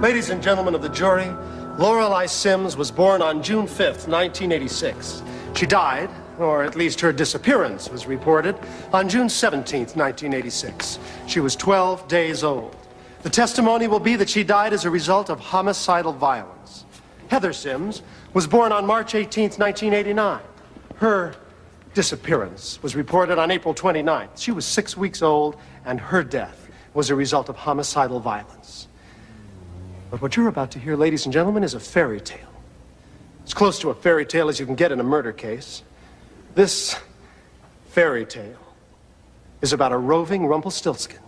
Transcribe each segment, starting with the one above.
Ladies and gentlemen of the jury, Lorelei Sims was born on June 5th, 1986. She died, or at least her disappearance was reported, on June 17th, 1986. She was 12 days old. The testimony will be that she died as a result of homicidal violence. Heather Sims was born on March 18th, 1989. Her disappearance was reported on April 29th. She was 6 weeks old, and her death was a result of homicidal violence. But what you're about to hear, ladies and gentlemen, is a fairy tale. As close to a fairy tale as you can get in a murder case. This fairy tale is about a roving Rumpelstiltskin.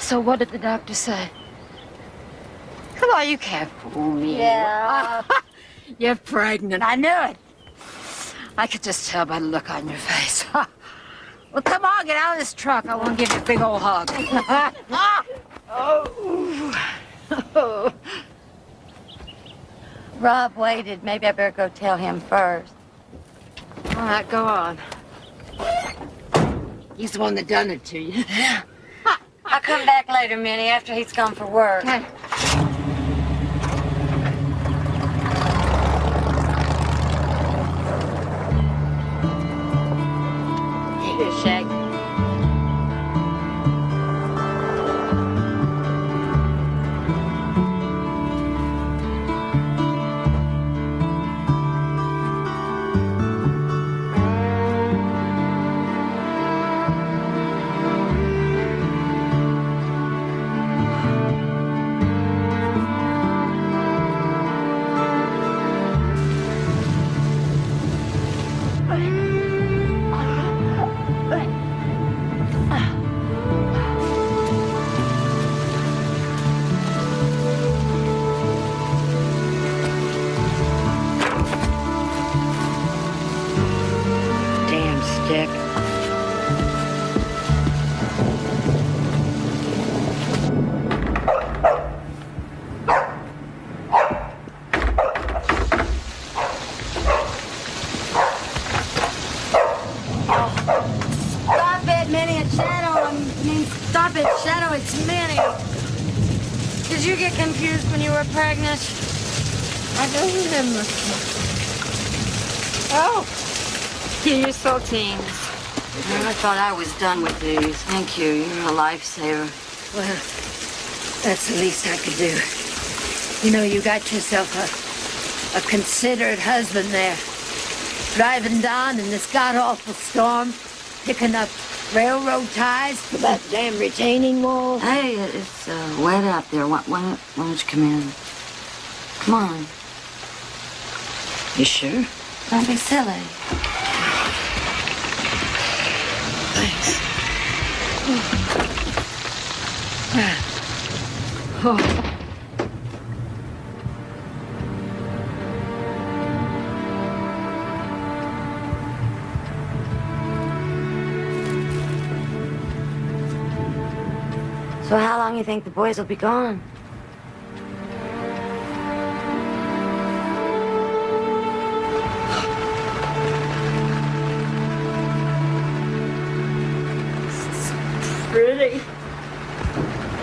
So what did the doctor say? Come on, you can't fool me. Yeah. You're pregnant. I knew it. I could just tell by the look on your face. Well, come on, get out of this truck. I want to give you a big old hug. Oh. Rob waited. Maybe I better go tell him first. All right, go on. He's the one that done it to you. I'll come back later, Minnie, after he's gone for work. Okay. Here, Shag. Confused when you were pregnant? I don't remember. Oh, here's your saltines. I thought I was done with these. Thank you. You're a lifesaver. Well, that's the least I could do. You know, you got yourself a considerate husband there. Driving down in this god-awful storm, picking up railroad ties for that damn retaining wall. Hey, it's wet out there. Why don't you come in? Come on. You sure? Don't be silly. Thanks. Oh. So how long you think the boys will be gone? Pretty.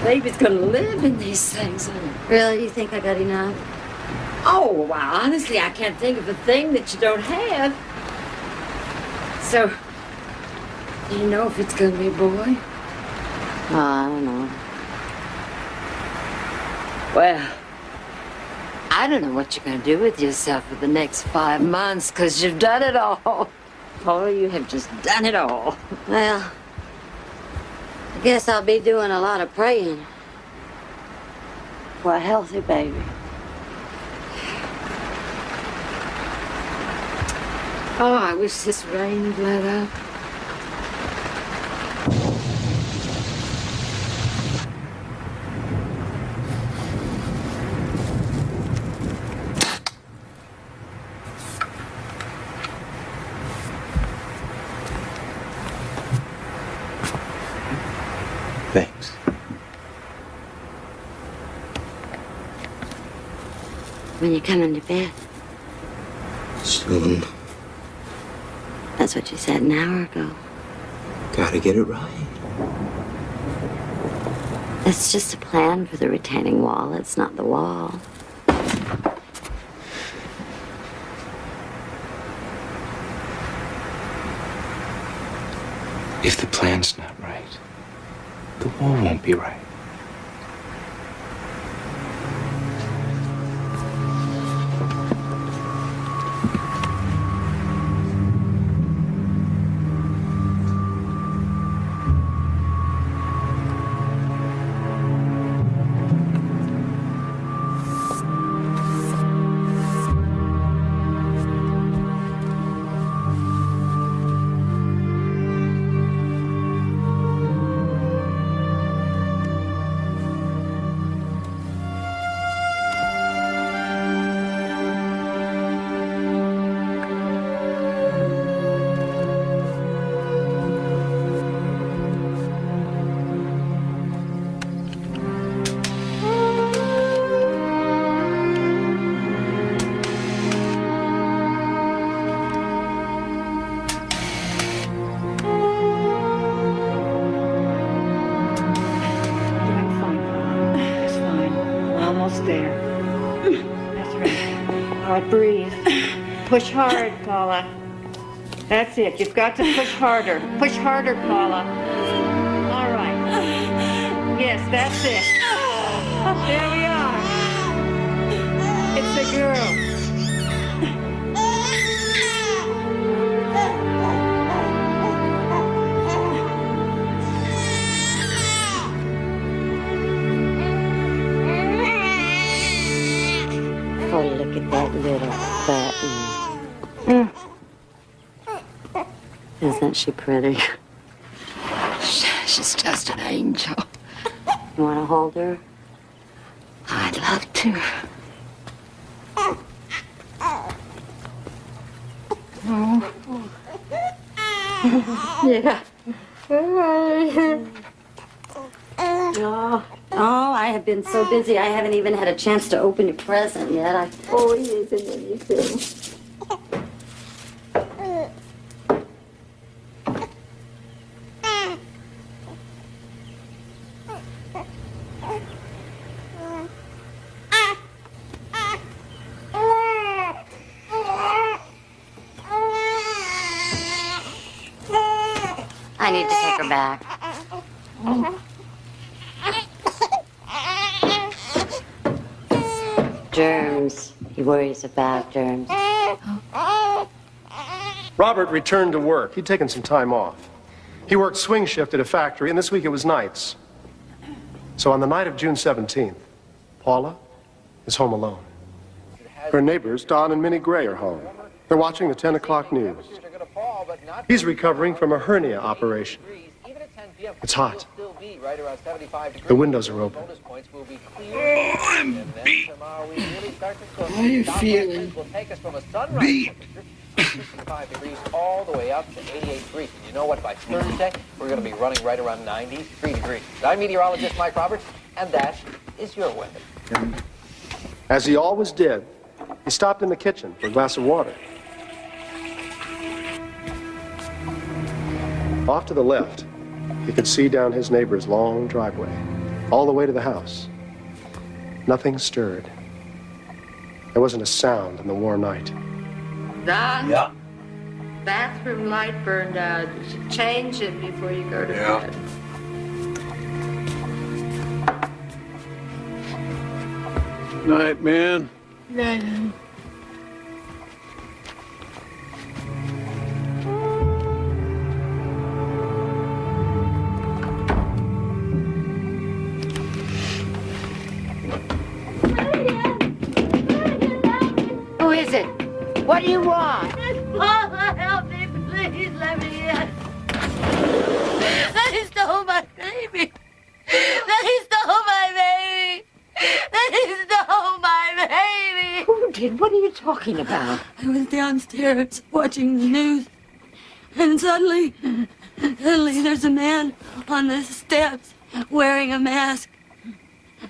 Baby's gonna live in these things. Really? You think I got enough? Oh, well, honestly, I can't think of a thing that you don't have. So, Do you know if it's gonna be a boy? I don't know. Well, I don't know what you're gonna do with yourself for the next 5 months, 'cause you've done it all. Oh, you have just done it all. Well, I guess I'll be doing a lot of praying for a healthy baby. Oh, I wish this rain would let up. Thanks. When you come into bed. Soon. That's what you said an hour ago. Gotta get it right. It's just a plan for the retaining wall. It's not the wall. If the plan's not right, the wall won't be right. Breathe. Push hard, Paula. That's it. You've got to push harder. Push harder, Paula. All right. Yes, that's it. There we are. It's a girl. Oh, look at that little button. Isn't she pretty? She's just an angel. You want to hold her? I'd love to. Yeah. Oh, I have been so busy. I haven't even had a chance to open your present yet. I always isn't anything. I need to take her back. Germs. He worries about germs. Robert returned to work. He'd taken some time off. He worked swing shift at a factory, and this week it was nights. So on the night of June 17th, Paula is home alone. Her neighbors, Don and Minnie Gray, are home. They're watching the 10 o'clock news. He's recovering from a hernia operation. It's hot. The windows are open. Oh, I'm beat. How are you feeling? Beat. 65 degrees all the way up to 88 degrees. And you know what? By Thursday, we're going to be running right around 93 degrees. I'm meteorologist Mike Roberts, and that is your weather. As he always did, he stopped in the kitchen for a glass of water. Off to the left, he could see down his neighbor's long driveway, all the way to the house. Nothing stirred. There wasn't a sound in the warm night. Don? Yeah. bathroom light burned out. You should change it before you go to bed. Night, man. No. Who is it? What do you want? Paula, help me, please. Let me in. They stole my baby. They stole my baby. They stole my baby. Who did? What are you talking about? I was downstairs watching the news, and suddenly there's a man on the steps wearing a mask.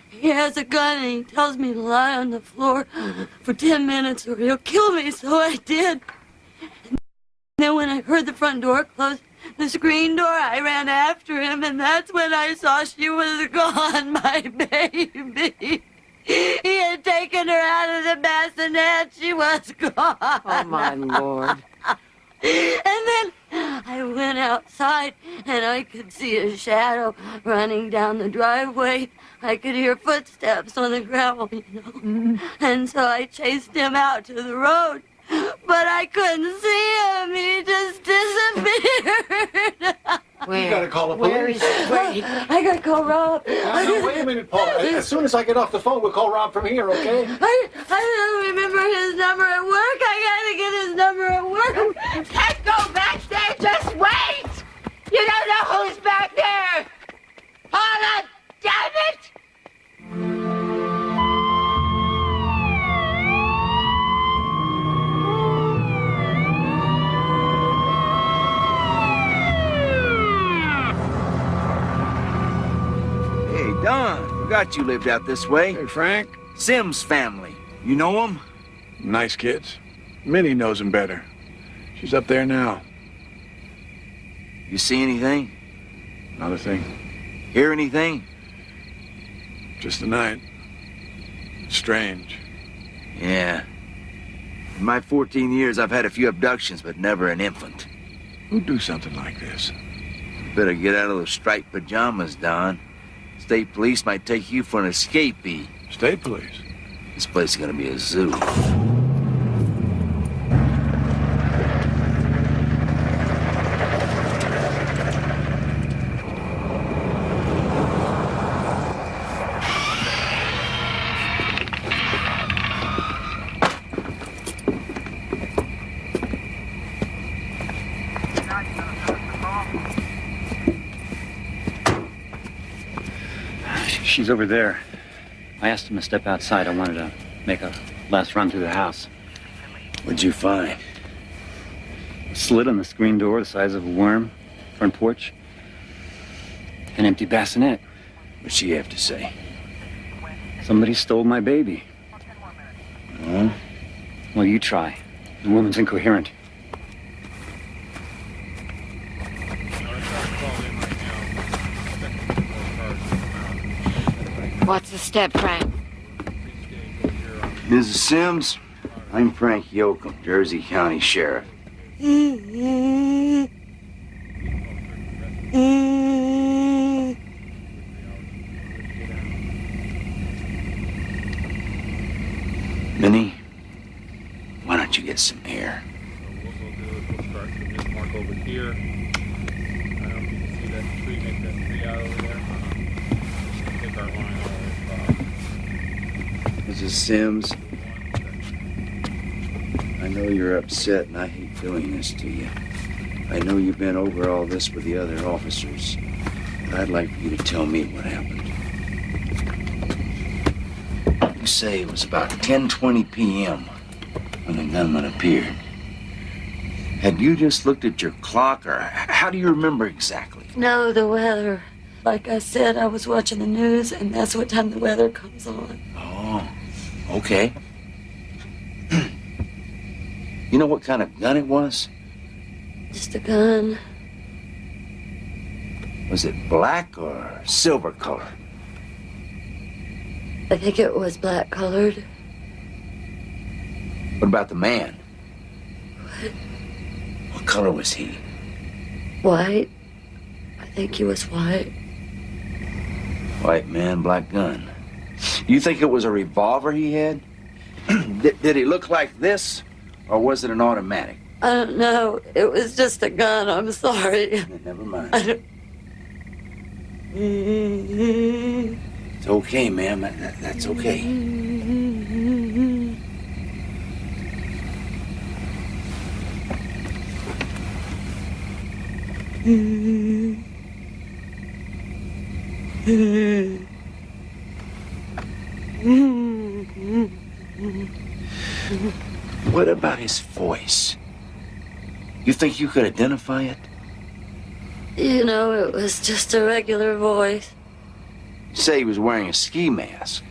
He has a gun and he tells me to lie on the floor for 10 minutes or he'll kill me, so I did. And then when I heard the front door close, the screen door, I ran after him, and that's when I saw she was gone, my baby. He had taken her out of the bassinet. She was gone. Oh, my Lord. And then I went outside, and I could see a shadow running down the driveway. I could hear footsteps on the gravel, you know. And so I chased him out to the road. But I couldn't see him. He just disappeared. Where? You gotta call the police. Where is he? Where he? I gotta call Rob. No, wait a minute, Paula. As soon as I get off the phone, we'll call Rob from here, okay? I don't remember his number at work. I gotta get his number at work. Can't go back there. Just wait. You don't know who's back there. Paula, damn it. Hey, Don, forgot you lived out this way. Hey, Frank. Sims family. You know them? Nice kids. Minnie knows them better. She's up there now. You see anything? Another thing. Hear anything? Just the night. It's strange. Yeah. In my 14 years, I've had a few abductions, but never an infant. Who'd do something like this? Better get out of those striped pajamas, Don. State police might take you for an escapee. State police? This place is gonna be a zoo. She's over there. I asked him to step outside. I wanted to make a last run through the house. What'd you find? A slit on the screen door the size of a worm. Front porch. An empty bassinet. What'd she have to say? Somebody stole my baby. Huh? Well, you try. The woman's incoherent. What's the step, Frank? Mrs. Sims, I'm Frank Yoakum, Jersey County Sheriff. Minnie, why don't you get some air? We'll start from this mark over here. I don't know if you can see that tree, make that tree out over there. Just take our line all the way across. Mrs. Sims, I know you're upset and I hate doing this to you. I know you've been over all this with the other officers, but I'd like for you to tell me what happened. You say it was about 10:20 p.m. when the gunman appeared. Had you just looked at your clock, or how do you remember exactly? No, the weather. Like I said, I was watching the news, and that's what time the weather comes on. Oh, okay. You know what kind of gun it was? Just a gun. Was it black or silver color? I think it was black colored. What about the man? What? Well, What color was he? White. I think he was white. White man, black gun. You think it was a revolver he had? Did he look like this, or was it an automatic? I don't know. It was just a gun. I'm sorry. Never mind. It's okay, ma'am. That's okay. What about his voice? You think you could identify it? You know, it was just a regular voice. You say he was wearing a ski mask.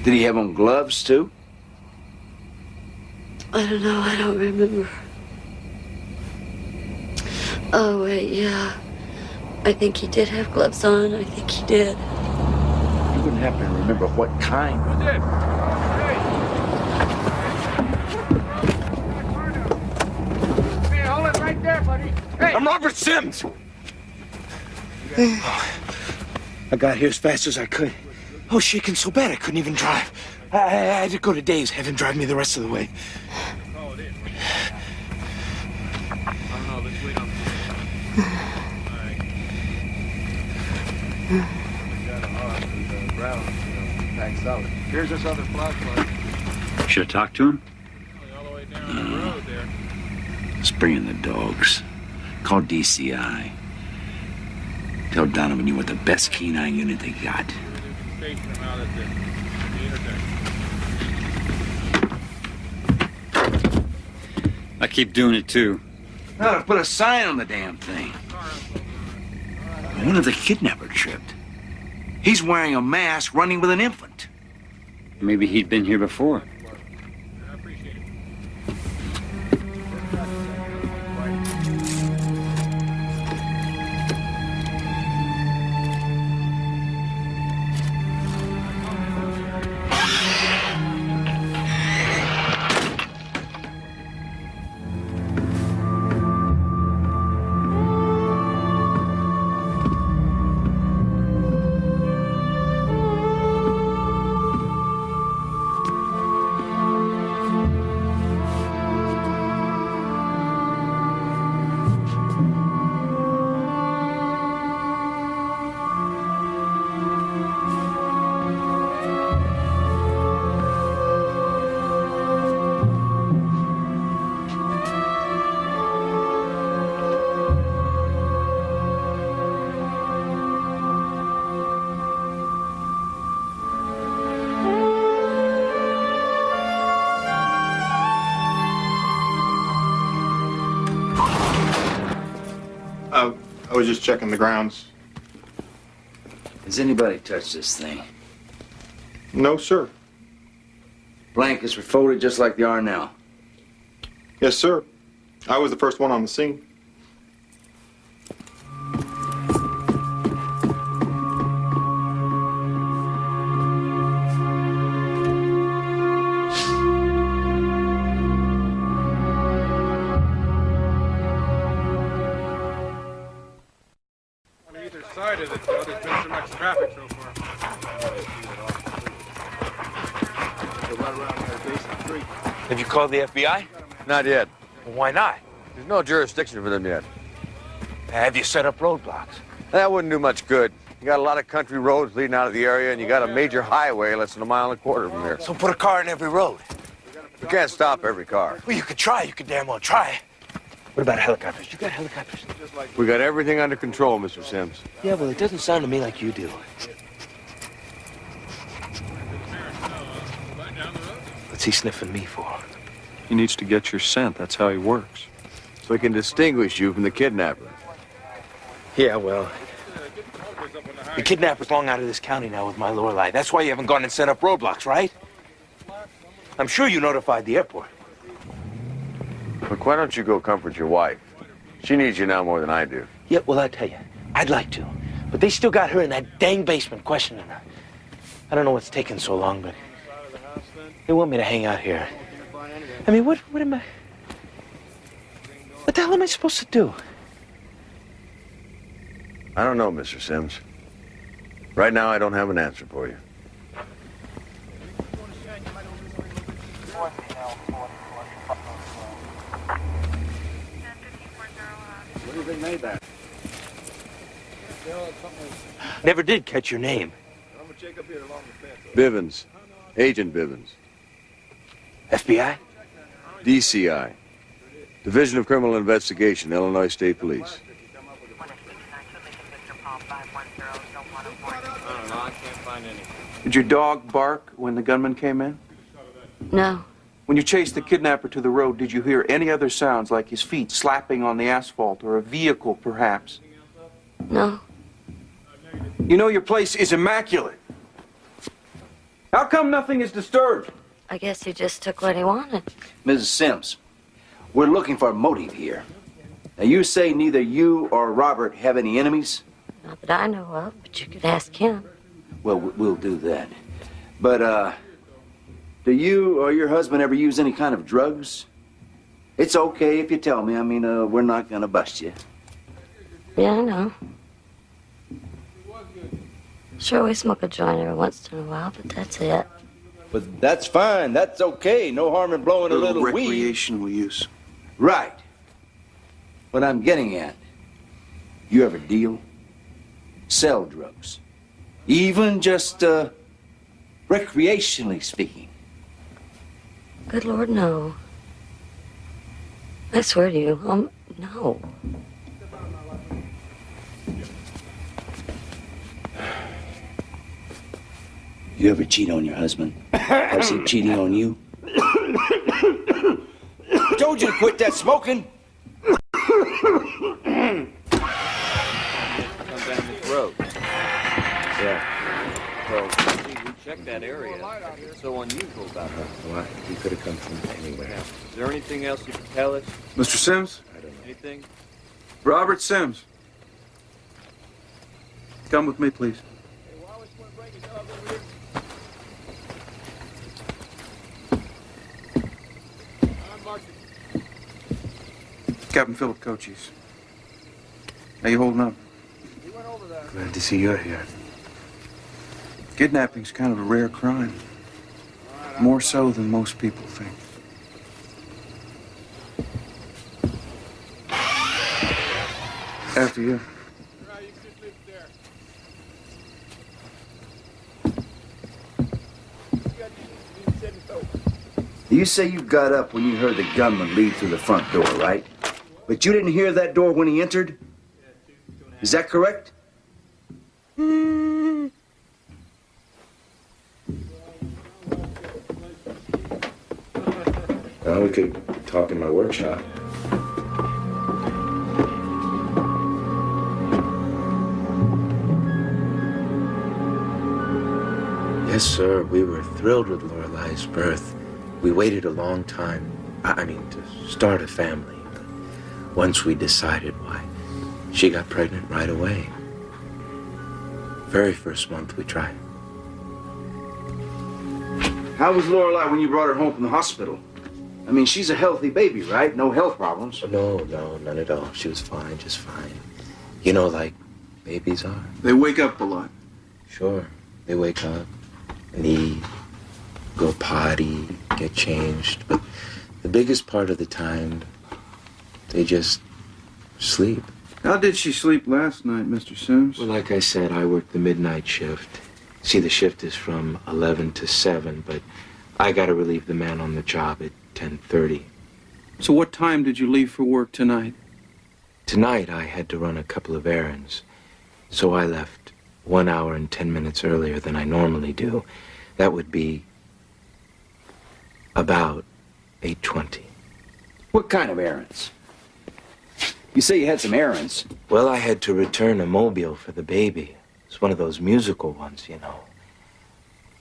Did he have on gloves, too? I don't know. I don't remember. Oh, wait, yeah. I think he did have gloves on. I think he did. You wouldn't happen to remember what kind. Who's it? Hey, hold it right there, buddy. Hey! I'm Robert Sims. I got here as fast as I could. I was shaking so bad I couldn't even drive. I had to go to Dave's, have him drive me the rest of the way. Here's this other flashlight. Should have talked to him? All the way down the road there. Let's bring in the dogs. Call DCI. Tell Donovan you want the best canine unit they got. Station him out at the intersection. I keep doing it too. No, put a sign on the damn thing. One of the kidnapper tripped. He's wearing a mask, running with an infant. Maybe he'd been here before. I was just checking the grounds. Has anybody touched this thing? No, sir. Blankets were folded just like they are now. Yes, sir. I was the first one on the scene. On either side of it, though, there's been so much traffic so far. Have you called the FBI? Not yet. Well, why not? There's no jurisdiction for them yet. Have you set up roadblocks? That wouldn't do much good. You got a lot of country roads leading out of the area, and you got a major highway less than 1.25 miles from here. So put a car in every road. You can't stop every car. Well, you could try. You could damn well try. What about helicopters? You got helicopters? We got everything under control, Mr. Sims. Yeah, well, it doesn't sound to me like you do. What's he sniffing me for? He needs to get your scent. That's how he works. So he can distinguish you from the kidnapper. Yeah, well, the kidnapper's long out of this county now with my Lorelei. That's why you haven't gone and set up roadblocks, right? I'm sure you notified the airport. Look, why don't you go comfort your wife? She needs you now more than I do. Yeah, well, I tell you, I'd like to. But they still got her in that dang basement questioning her. I don't know what's taking so long, but they want me to hang out here. I mean, what am I... What the hell am I supposed to do? I don't know, Mr. Sims. Right now, I don't have an answer for you. What do you think made that? Never did catch your name. Bivens. Agent Bivens. FBI? DCI. Division of Criminal Investigation, Illinois State Police. I can't find any. Did your dog bark when the gunman came in? No. When you chased the kidnapper to the road, did you hear any other sounds like his feet slapping on the asphalt or a vehicle, perhaps? No. You know your place is immaculate. How come nothing is disturbed? I guess he just took what he wanted. Mrs. Sims, we're looking for a motive here. Now, you say neither you or Robert have any enemies? Not that I know of, but you could ask him. Well, we'll do that. But, do you or your husband ever use any kind of drugs? It's okay if you tell me. I mean, we're not gonna bust you. Yeah, I know. Sure, we smoke a joint every once in a while, but that's it. But that's fine. That's okay. No harm in blowing a little weed. Recreational use. Right. What I'm getting at, you ever deal? Sell drugs? Even just, recreationally speaking? Good Lord, no. I swear to you, no. You ever cheat on your husband? Is he cheating on you? I told you to quit that smoking! Come down this road. Yeah. Well, see, we checked that area. What's so unusual about that? Well, he could have come from anywhere. Is there anything else you can tell us? Mr. Sims? I don't know. Anything? Robert Sims. Come with me, please. Captain Philip Cochise. How you holding up? Glad to see you're here. Kidnapping's kind of a rare crime. More so than most people think. After you. You say you got up when you heard the gunman leave through the front door, right? But you didn't hear that door when he entered? Is that correct? Well, we could talk in my workshop. Yes, sir. We were thrilled with Lorelei's birth. We waited a long time, to start a family. But once we decided, why, she got pregnant right away. Very first month we tried. How was Lorelei when you brought her home from the hospital? I mean, she's a healthy baby, right? No health problems. No, none at all. She was fine, just fine. You know, like babies are. They wake up a lot. Sure. They wake up and eat, go potty, get changed. But the biggest part of the time, they just sleep. How did she sleep last night, Mr. Sims? Well, like I said, I work the midnight shift. See, the shift is from 11 to 7, but I got to relieve the man on the job at 10:30. So what time did you leave for work tonight? Tonight, I had to run a couple of errands. So I left 1 hour and 10 minutes earlier than I normally do. That would be about 8:20. What kind of errands? You say you had some errands. Well, I had to return a mobile for the baby. It's one of those musical ones, you know.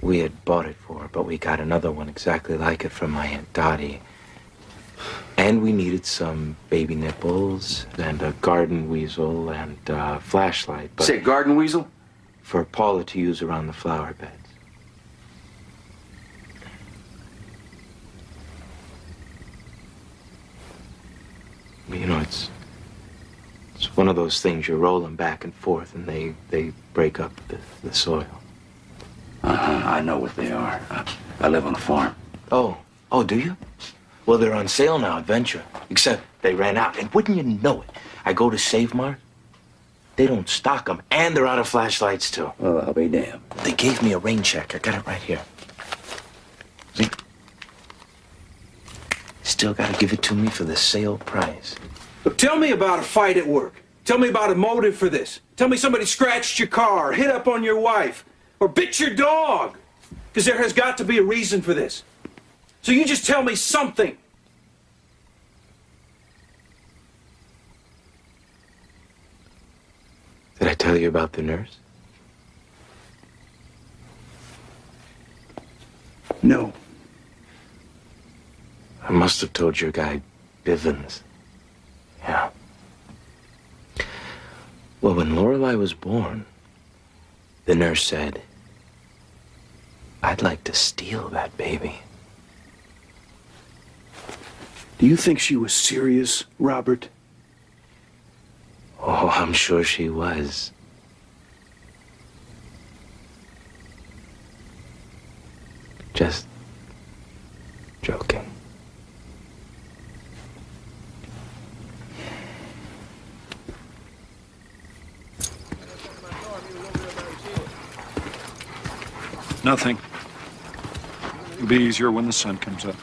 We had bought it for her, but we got another one exactly like it from my Aunt Dottie. And we needed some baby nipples and a garden weasel and a flashlight. But Say garden weasel? For Paula to use around the flower beds. You know, One of those things you roll them back and forth and they break up the soil. I know what they are. I live on a farm. Oh, do you? Well, they're on sale now at Venture. Except they ran out. And wouldn't you know it, I go to Save Mart. They don't stock them, and they're out of flashlights, too. Well, I'll be damned. They gave me a rain check. I got it right here. See? Still got to give it to me for the sale price. Look, tell me about a fight at work. Tell me about a motive for this. Tell me somebody scratched your car, or hit up on your wife, or bit your dog. Because there has got to be a reason for this. So you just tell me something. Did I tell you about the nurse? No. I must have told your guy, Bivens. Yeah. Well, when Lorelei was born, the nurse said, I'd like to steal that baby. Do you think she was serious, Robert? Oh, I'm sure she was. Just joking. Nothing. It'll be easier when the sun comes up.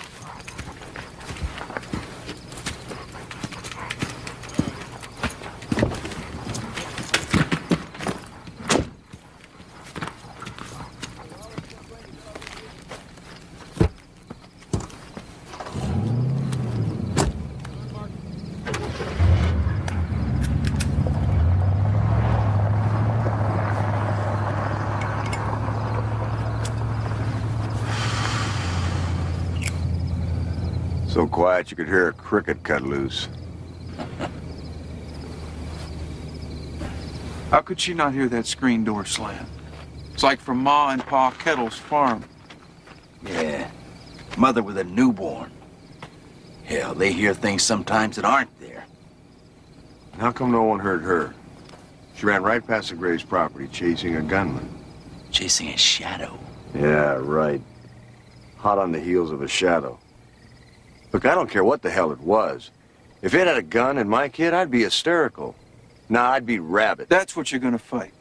So quiet you could hear a cricket cut loose. How could she not hear that screen door slam? It's like from Ma and Pa Kettle's farm. Yeah. Mother with a newborn. Hell, they hear things sometimes that aren't there. How come no one heard her? She ran right past the Graves' property chasing a gunman. Chasing a shadow. Yeah, right. Hot on the heels of a shadow. Look, I don't care what the hell it was. If it had a gun and my kid, I'd be hysterical. Nah, I'd be rabid. That's what you're gonna fight.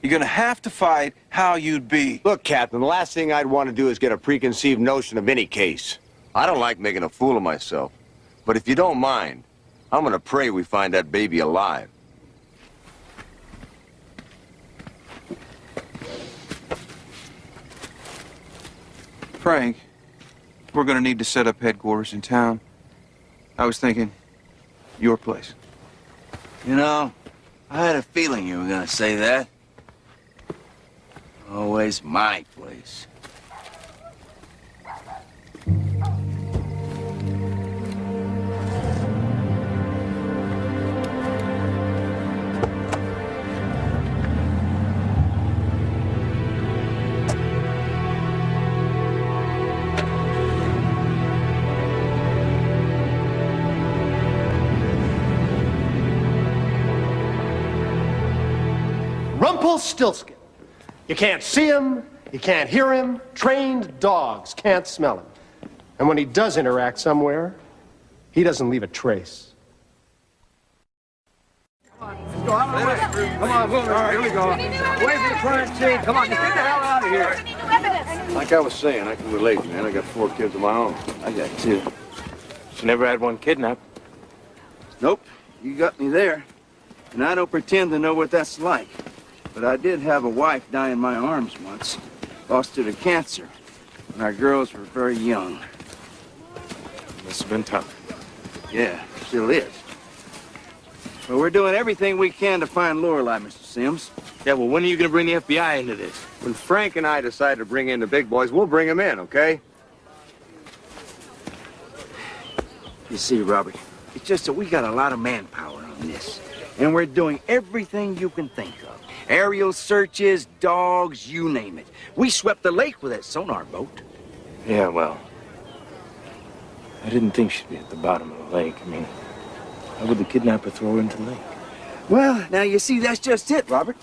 You're gonna have to fight how you'd be. Look, Captain, the last thing I'd want to do is get a preconceived notion of any case. I don't like making a fool of myself. But if you don't mind, I'm gonna pray we find that baby alive. Frank, we're gonna need to set up headquarters in town. I was thinking, your place. You know, I had a feeling you were gonna say that. Always my place. Rumpelstiltskin. You can't see him, you can't hear him, trained dogs can't smell him. And when he does interact somewhere, he doesn't leave a trace. Come on, move. All right, here we go. Away from the crime scene. Come on, just get the hell out of here. Like I was saying, I can relate, man. I got 4 kids of my own. I got 2. She never had one kidnapped. Nope, you got me there. And I don't pretend to know what that's like. But I did have a wife die in my arms once. Lost her to cancer. When our girls were very young. Must have been tough. Yeah, still is. Well, we're doing everything we can to find Lorelei, Mr. Sims. Yeah, well, when are you going to bring the FBI into this? When Frank and I decide to bring in the big boys, we'll bring them in, okay? You see, Robert, it's just that we got a lot of manpower on this. And we're doing everything you can think of. Aerial searches, dogs, you name it. We swept the lake with that sonar boat. Yeah, well, I didn't think she'd be at the bottom of the lake. I mean, how would the kidnapper throw her into the lake? Well, now you see, that's just it, Robert.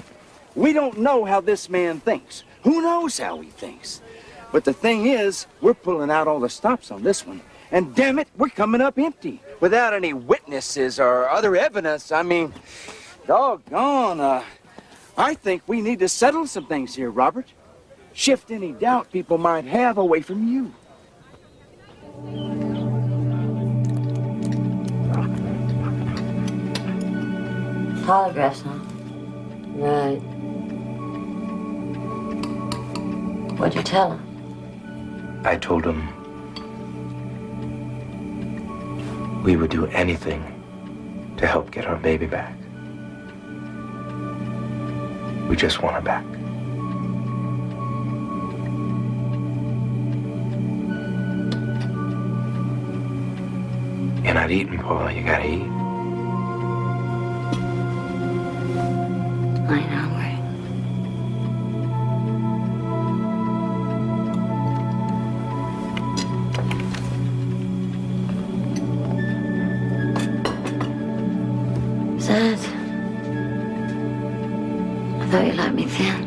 We don't know how this man thinks. Who knows how he thinks? But the thing is, we're pulling out all the stops on this one. And damn it, we're coming up empty. Without any witnesses or other evidence. I mean, doggone, I think we need to settle some things here, Robert. Shift any doubt people might have away from you. Polygraphs, huh? Right. What'd you tell him? I told him we would do anything to help get our baby back. We just want her back. You're not eating, Paula. You gotta eat. I ain't hungry. Is that it? I thought you liked me thin.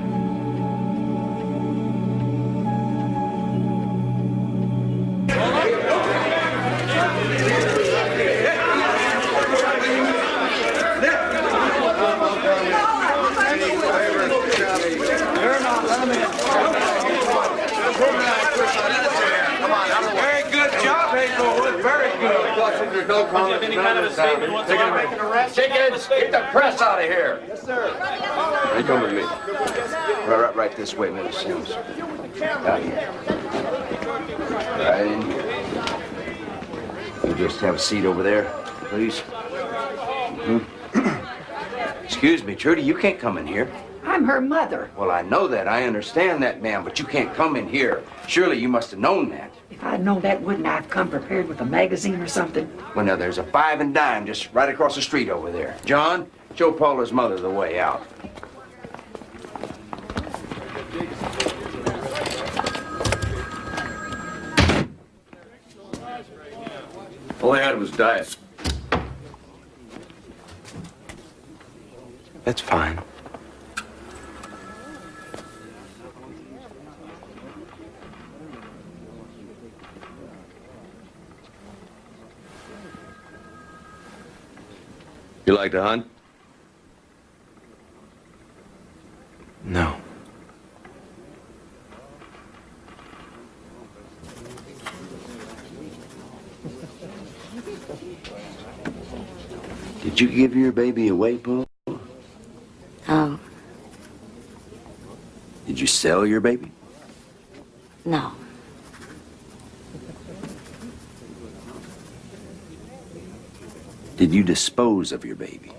Very good job, Hazelwood. Very good. There's no comment. Any kind of a statement whatsoever? Make an arrest? Chickens, get the press out of here. Yes, sir. You come with me. Right this way, Mr. Sims. Out here. Right in here. You just have a seat over there, please. Excuse me, Trudy, you can't come in here. I'm her mother. Well, I know that. I understand that, ma'am, but you can't come in here. Surely you must have known that. If I'd known that, wouldn't I have come prepared with a magazine or something? Well, now, there's a 5 and dime just right across the street over there. John, show Paula's mother the way out. All I had was diet. That's fine. You like to hunt? No. Did you give your baby away, Paul? Oh, Did you sell your baby? no. Did you dispose of your baby?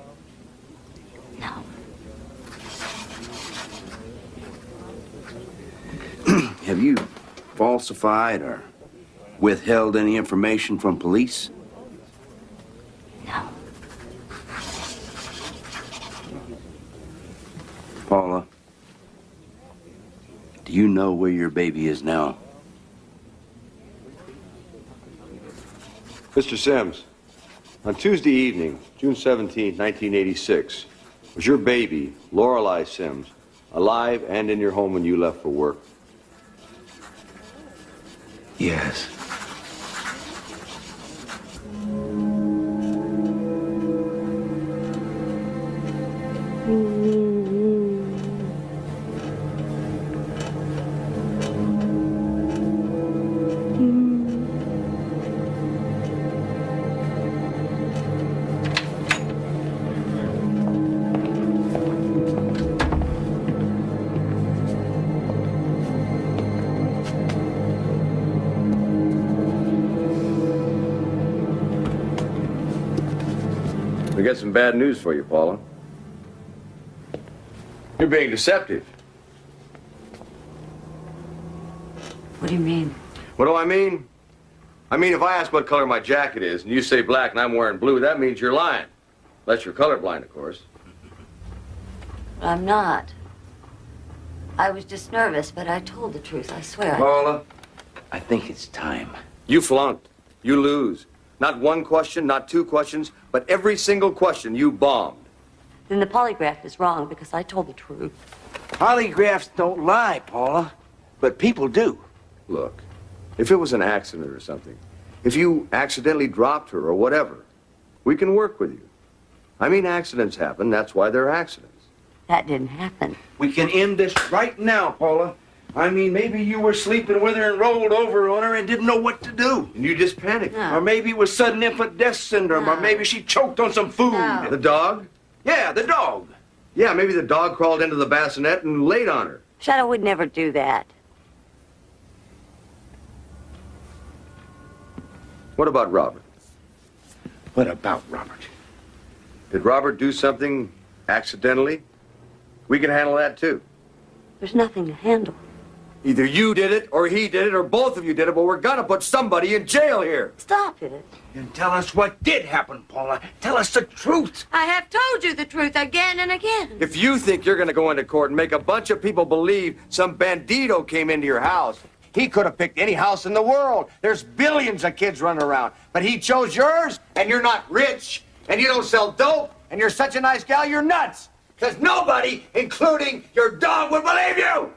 No. Have you falsified or withheld any information from police? No. Paula, do you know where your baby is now? Mr. Sims, on Tuesday evening, June 17, 1986, was your baby, Lorelei Sims, alive and in your home when you left for work? Yes. We got some bad news for you, Paula. You're being deceptive. What do you mean? What do I mean? I mean, if I ask what color my jacket is and you say black and I'm wearing blue, that means you're lying. Unless you're colorblind, of course. I'm not. I was just nervous, but I told the truth, I swear. Paula, I think it's time. You flunked. You lose. Not one question, not two questions, but every single question you bombed. Then the polygraph is wrong because I told the truth. Polygraphs don't lie, Paula, but people do. Look, if it was an accident or something, if you accidentally dropped her or whatever, we can work with you. I mean, accidents happen. That's why they're accidents. That didn't happen. We can end this right now, Paula. I mean, maybe you were sleeping with her and rolled over on her and didn't know what to do. And you just panicked. No. Or maybe it was sudden infant death syndrome. No. Or maybe she choked on some food. No. The dog? Yeah, the dog. Yeah, maybe the dog crawled into the bassinet and laid on her. Shadow would never do that. What about Robert? What about Robert? Did Robert do something accidentally? We can handle that too. There's nothing to handle. Either you did it, or he did it, or both of you did it, but we're gonna put somebody in jail here. Stop it. And tell us what did happen, Paula. Tell us the truth. I have told you the truth again and again. If you think you're gonna go into court and make a bunch of people believe some bandito came into your house, he could have picked any house in the world. There's billions of kids running around. But he chose yours, and you're not rich, and you don't sell dope, and you're such a nice gal, you're nuts. Because nobody, including your dog, would believe you!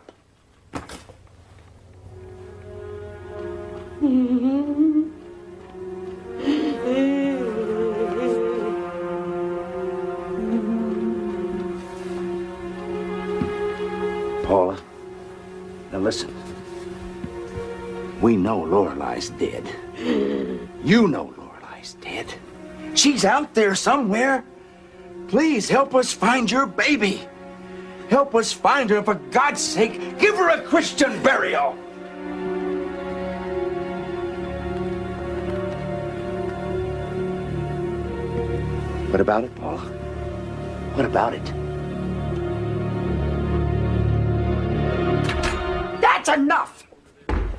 Paula, now listen. We know Lorelei's dead. You know Lorelei's dead. She's out there somewhere. Please help us find your baby. Help us find her. For God's sake, give her a Christian burial. What about it, Paula? What about it? That's enough!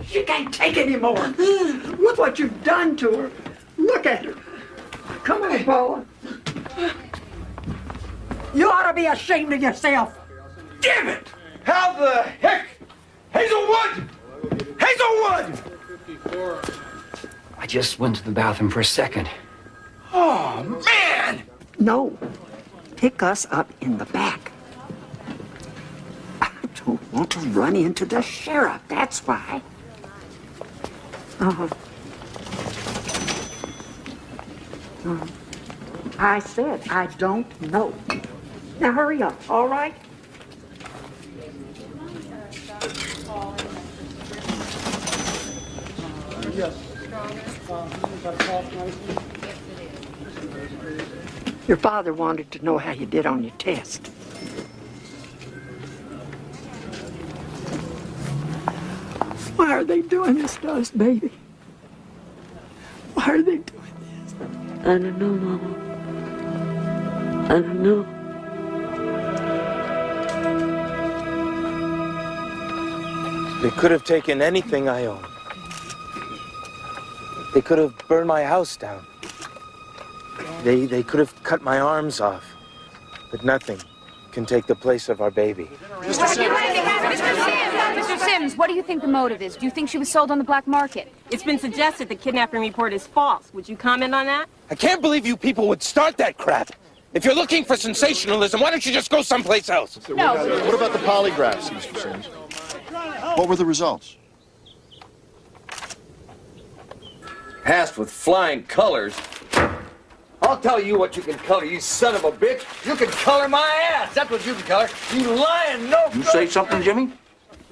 She can't take any more. Look what you've done to her. Look at her. Come on, Paula. You ought to be ashamed of yourself. Damn it! How the heck? Hazelwood! Hazelwood! I just went to the bathroom for a second. Oh, man! No. Pick us up in the back. I don't want to run into the sheriff, that's why. I said I don't know. Now hurry up, all right? Your father wanted to know how you did on your test. Why are they doing this to us, baby? Why are they doing this? I don't know, Mama. I don't know. They could have taken anything I own. They could have burned my house down. They could have cut my arms off. But nothing can take the place of our baby. Mr. Sims, what do you think the motive is? Do you think she was sold on the black market? It's been suggested the kidnapping report is false. Would you comment on that? I can't believe you people would start that crap. If you're looking for sensationalism, why don't you just go someplace else? No. What about the polygraphs, Mr. Sims? What were the results? Passed with flying colors. I'll tell you what you can color, you son of a bitch. You can color my ass. That's what you can color. You lying no You say something, Jimmy?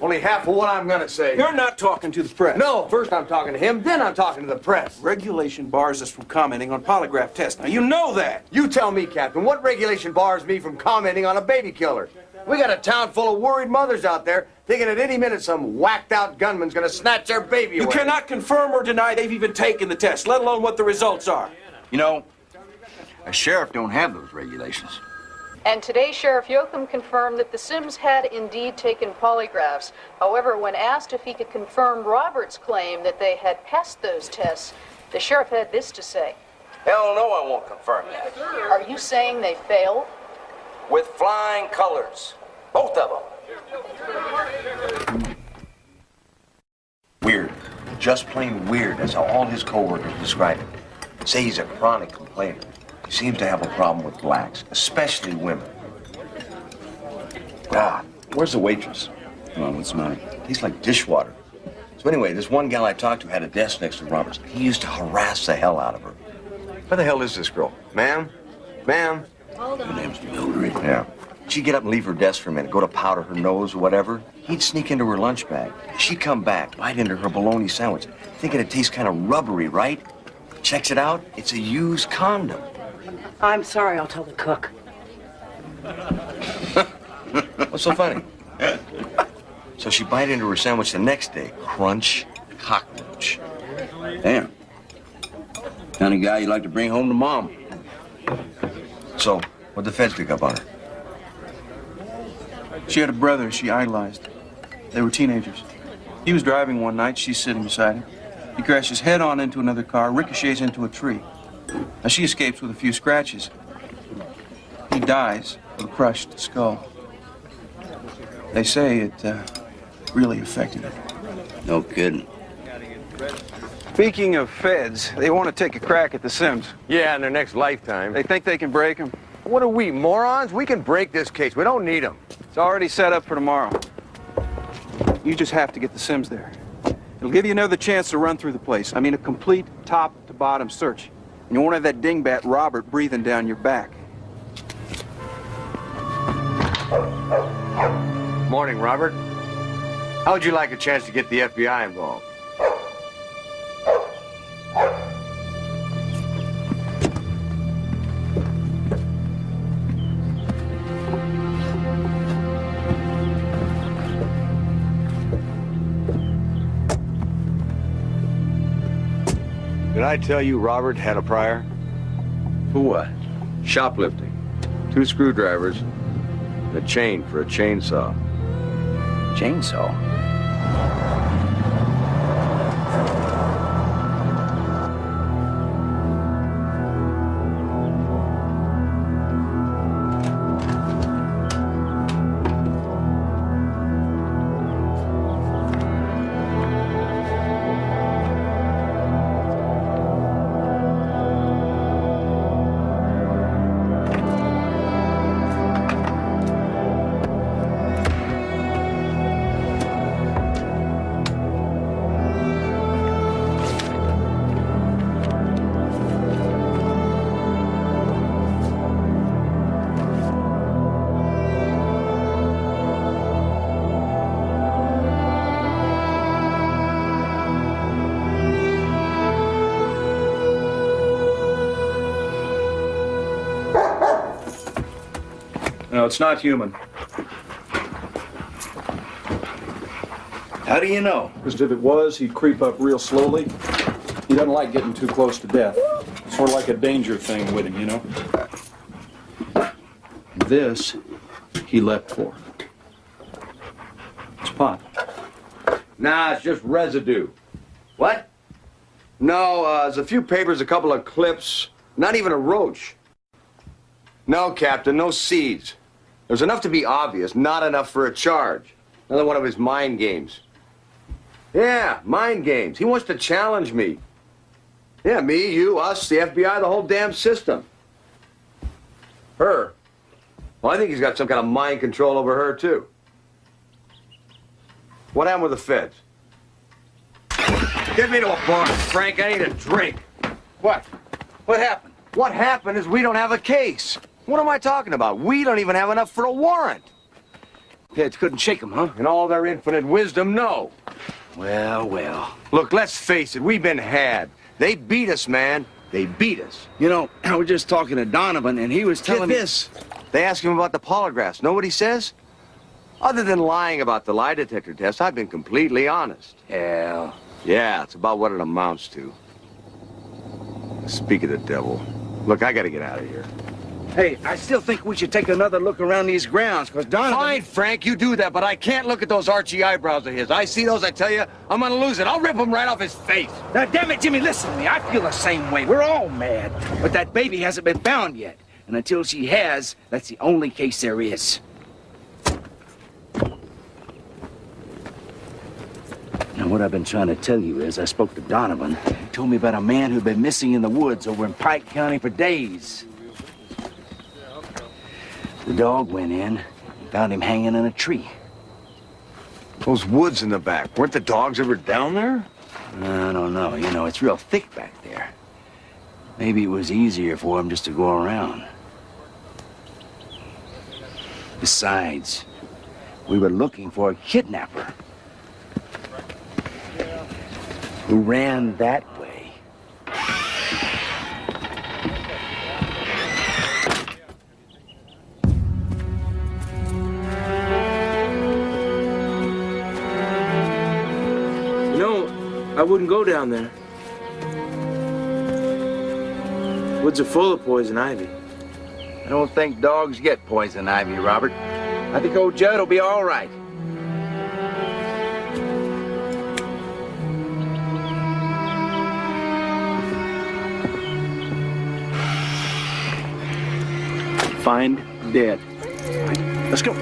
Only half of what I'm gonna say. You're not talking to the press. No, first I'm talking to him, then I'm talking to the press. Regulation bars us from commenting on polygraph tests. Now, you know that. You tell me, Captain, what regulation bars me from commenting on a baby killer? We got a town full of worried mothers out there thinking at any minute some whacked-out gunman's gonna snatch their baby away. You cannot confirm or deny they've even taken the test, let alone what the results are. You know, a sheriff don't have those regulations. And today, Sheriff Yoakum confirmed that the Sims had indeed taken polygraphs. However, when asked if he could confirm Robert's claim that they had passed those tests, the sheriff had this to say. Hell no, I won't confirm that. Are you saying they failed? With flying colors. Both of them. Weird. Just plain weird. That's how all his co-workers describe it. Say he's a chronic complainer. He seems to have a problem with blacks, especially women. God, where's the waitress? Come on, what's the matter? Tastes like dishwater. So anyway, this one gal I talked to had a desk next to Robert's. He used to harass the hell out of her. Where the hell is this girl? Ma'am? Ma'am? Her name's Mildred. Yeah. She'd get up and leave her desk for a minute, go to powder her nose or whatever. He'd sneak into her lunch bag. She'd come back, bite into her bologna sandwich, thinking it tastes kind of rubbery, right? Checks it out, it's a used condom. I'm sorry, I'll tell the cook. What's so funny? So she bite into her sandwich the next day. Crunch, cockroach. Damn. Kind of guy you'd like to bring home to Mom. So, what'd the feds pick up on her? She had a brother she idolized. They were teenagers. He was driving one night, she's sitting beside him. He crashes head-on into another car, ricochets into a tree. Now, she escapes with a few scratches. He dies with a crushed skull. They say it really affected him. No kidding. Speaking of feds, they want to take a crack at the Sims. Yeah, in their next lifetime. They think they can break them. What are we, morons? We can break this case. We don't need them. It's already set up for tomorrow. You just have to get the Sims there. It'll give you another chance to run through the place. I mean, a complete top-to-bottom search. And you won't have that dingbat Robert breathing down your back. Morning, Robert. How would you like a chance to get the FBI involved? Did I tell you Robert had a prior? For what? Shoplifting. 2 screwdrivers and a chain for a chainsaw. Chainsaw? No, it's not human. How do you know? Because if it was, he'd creep up real slowly. He doesn't like getting too close to death. It's sort of like a danger thing with him, you know? This, he left for. It's pot. Nah, it's just residue. What? No, there's a few papers, a couple of clips, not even a roach. No, Captain, no seeds. There's enough to be obvious, not enough for a charge. Another one of his mind games. Yeah, mind games. He wants to challenge me. Yeah, me, you, us, the FBI, the whole damn system. Her. Well, I think he's got some kind of mind control over her, too. What happened with the feds? Get me to a bar, Frank. I need a drink. What? What happened? What happened is we don't have a case. What am I talking about? We don't even have enough for a warrant. Feds couldn't shake them, huh? In all their infinite wisdom, no. Well, well. Look, let's face it, we've been had. They beat us, man. They beat us. You know, I was just talking to Donovan, and he was telling me... Get this. They asked him about the polygraphs. Know what he says? Other than lying about the lie detector test, I've been completely honest. Yeah. Yeah, it's about what it amounts to. Speak of the devil. Look, I gotta get out of here. Hey, I still think we should take another look around these grounds, because Donovan... Fine, Frank, you do that, but I can't look at those archy eyebrows of his. I see those, I tell you, I'm gonna lose it. I'll rip them right off his face. Now, damn it, Jimmy, listen to me. I feel the same way. We're all mad. But that baby hasn't been found yet. And until she has, that's the only case there is. Now, what I've been trying to tell you is I spoke to Donovan. He told me about a man who'd been missing in the woods over in Pike County for days. The dog went in and Found him hanging in a tree. Those woods in the back, weren't the dogs ever down there? I don't know. You know, it's real thick back there. Maybe it was easier for him just to go around. Besides, we were looking for a kidnapper who ran that way. You know, I wouldn't go down there. Woods are full of poison ivy. I don't think dogs get poison ivy, Robert. I think old Judd will be all right. Find dead. Let's go.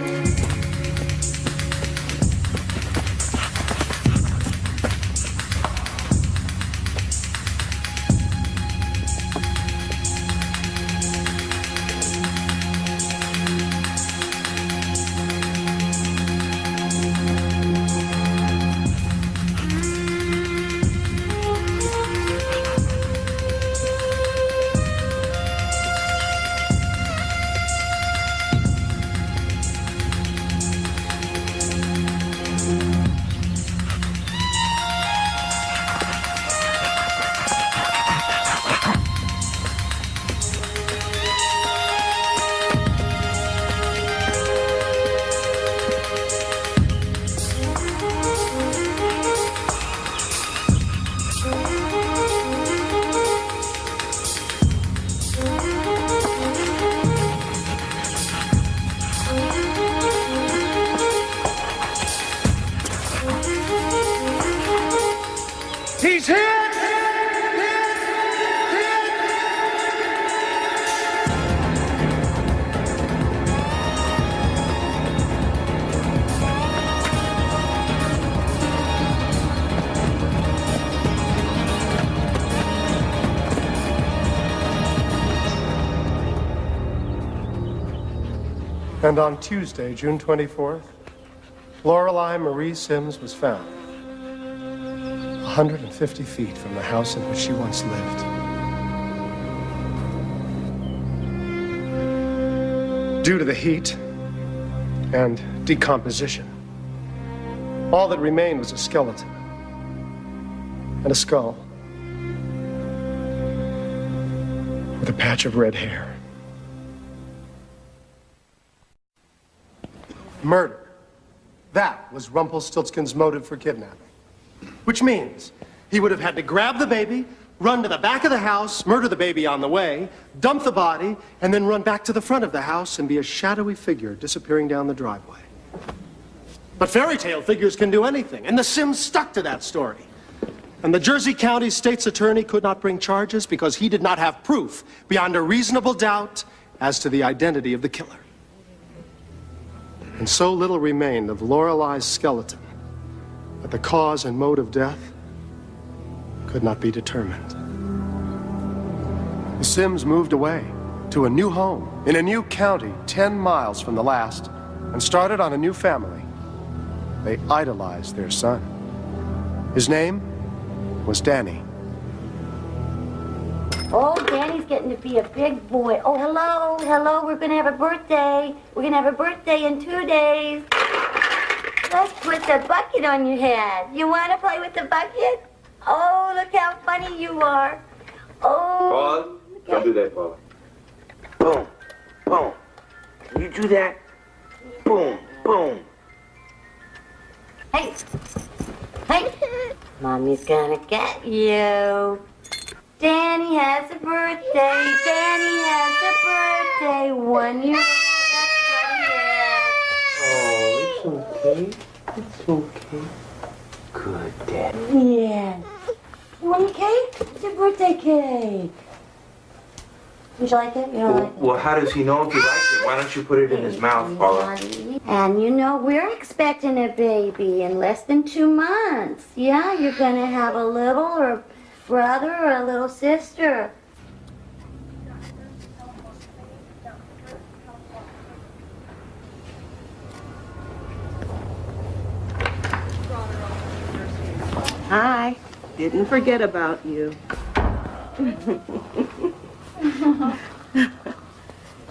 He's hit! And on Tuesday, June 24th, Lorelei Marie Sims was found 150 feet from the house in which she once lived. Due to the heat and decomposition, all that remained was a skeleton and a skull with a patch of red hair. Murder. That was Rumpelstiltskin's motive for kidnapping. Which means he would have had to grab the baby, run to the back of the house, murder the baby on the way, dump the body, and then run back to the front of the house and be a shadowy figure disappearing down the driveway. But fairy tale figures can do anything, and the Sims stuck to that story. And the Jersey County State's attorney could not bring charges because he did not have proof beyond a reasonable doubt as to the identity of the killer. And so little remained of Lorelei's skeleton that the cause and mode of death could not be determined. The Sims moved away to a new home in a new county 10 miles from the last and started on a new family. They idolized their son. His name was Danny. Oh, Danny's getting to be a big boy. Oh, hello, hello, we're gonna have a birthday. We're gonna have a birthday in 2 days. Let's put the bucket on your head. You wanna play with the bucket? Oh, look how funny you are. Oh. Paula, don't do that, Paula. Boom, boom. Can you do that? Boom, boom. Hey, hey. Mommy's gonna get you. Danny has a birthday. Danny has a birthday. 1 year old. Oh, it's okay. It's okay. Good, Dad. Yes. You want a cake? It's your birthday cake. Would you like it? You don't like it? Well, how does he know if he likes it? Why don't you put it in his mouth, Paula? And you know, we're expecting a baby in less than 2 months. Yeah, you're gonna have a little or a brother or a little sister. didn't forget about you.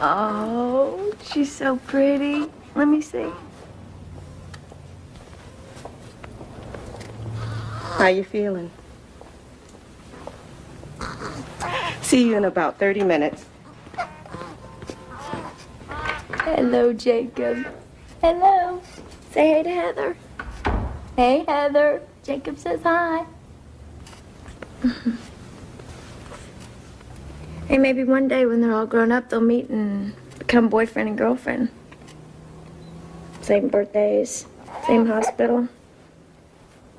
Oh, she's so pretty. Let me see. How you feeling? See you in about 30 minutes. Hello, Jacob. Hello. Say hey to Heather. Hey, Heather. Jacob says hi. Hey, maybe one day when they're all grown up, they'll meet and become boyfriend and girlfriend. Same birthdays, same hospital. And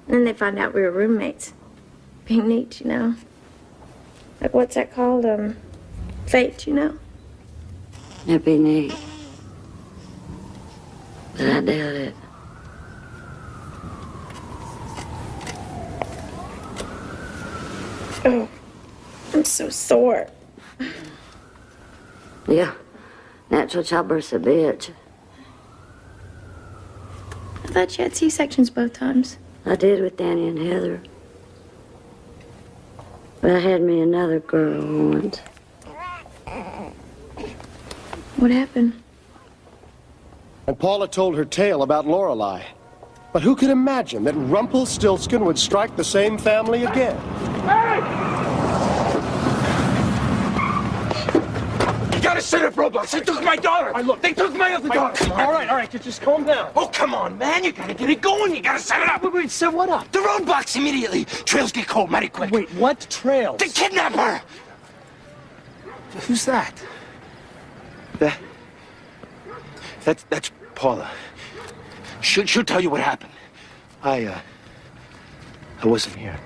then they find out we were roommates. Being neat, you know. Like, what's that called? Fate, you know? It'd be neat. But I doubt it. Oh, I'm so sore. Yeah, natural childbirth's a bitch. I thought you had C-sections both times. I did with Danny and Heather. But I had me another girl once. What happened? And Paula told her tale about Lorelei. But who could imagine that Rumpelstiltskin would strike the same family again? You gotta set up roadblocks. They took my daughter. They took my other daughter. Come on. All right, just calm down. Oh, come on, man. You gotta get it going. You gotta set it up. Wait, set what up? The roadblocks immediately. Trails get cold mighty quick. Wait, what trails? The kidnapper. Who's that? That's Paula. She'll tell you what happened. I wasn't here.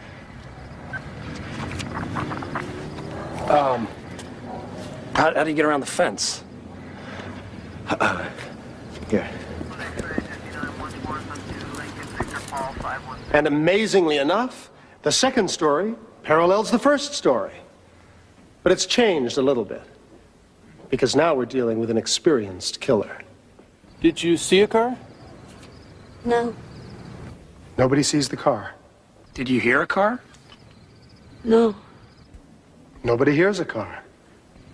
How do you get around the fence? Here. And amazingly enough, the second story parallels the first story. But it's changed a little bit. Because now we're dealing with an experienced killer. Did you see a car? No. Nobody sees the car. Did you hear a car? No. Nobody hears a car.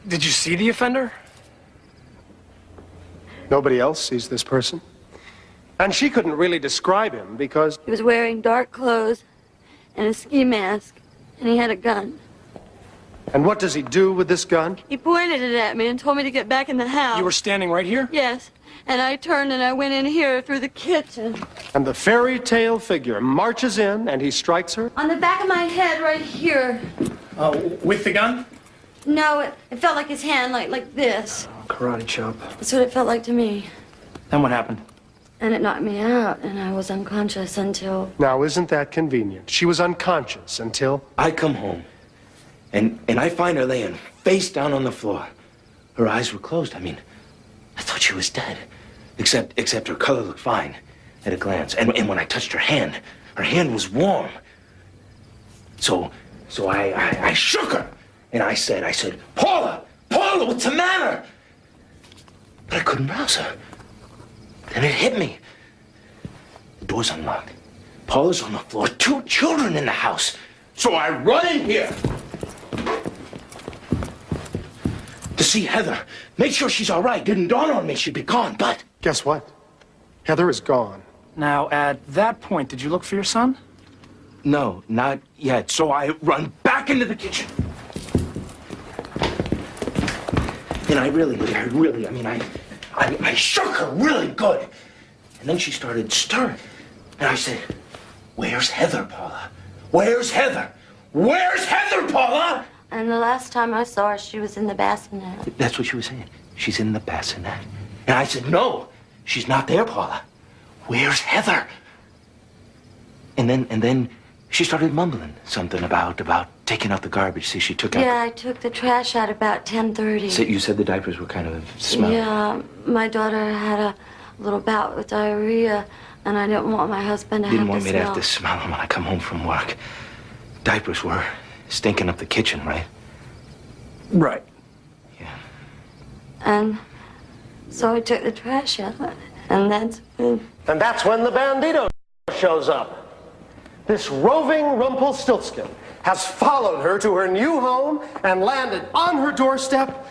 Did you see the offender? Nobody else sees this person. And she couldn't really describe him because... He was wearing dark clothes and a ski mask, and he had a gun. And what does he do with this gun? He pointed it at me and told me to get back in the house. You were standing right here? Yes. And I turned and I went in here through the kitchen. And the fairy tale figure marches in and he strikes her? On the back of my head right here. With the gun? No, it felt like his hand, like this. Karate chop. That's what it felt like to me. Then what happened? And it knocked me out, and I was unconscious until... Now, isn't that convenient? She was unconscious until... I come home, and I find her laying face down on the floor. Her eyes were closed. I thought she was dead. Except her color looked fine at a glance. And when I touched her hand was warm. So I shook her, and I said, Paula, what's the matter? But I couldn't rouse her. Then it hit me. The door's unlocked. Paula's on the floor. 2 children in the house. So I run in here to see Heather. Make sure she's all right. Didn't dawn on me she'd be gone, but... Guess what? Heather is gone. Now, at that point, did you look for your son? No, not yet. So I run back into the kitchen. And I shook her really good. And then she started stirring. And I said, where's Heather, Paula? Where's Heather? Where's Heather, Paula? And the last time I saw her, she was in the bassinet. That's what she was saying. She's in the bassinet. And I said, no, she's not there, Paula. Where's Heather? And then she started mumbling something about taking out the garbage. See, she took out... Yeah, I took the trash out about 10:30. So you said the diapers were kind of smelly. Yeah, my daughter had a little bout with diarrhea, and I didn't want my husband to Didn't have want to me smell. to have to smell them when I come home from work. Diapers were stinking up the kitchen, right? Right. And so I took the trash out, and that's when... And that's when the bandito shows up. This roving Rumpelstiltskin has followed her to her new home and landed on her doorstep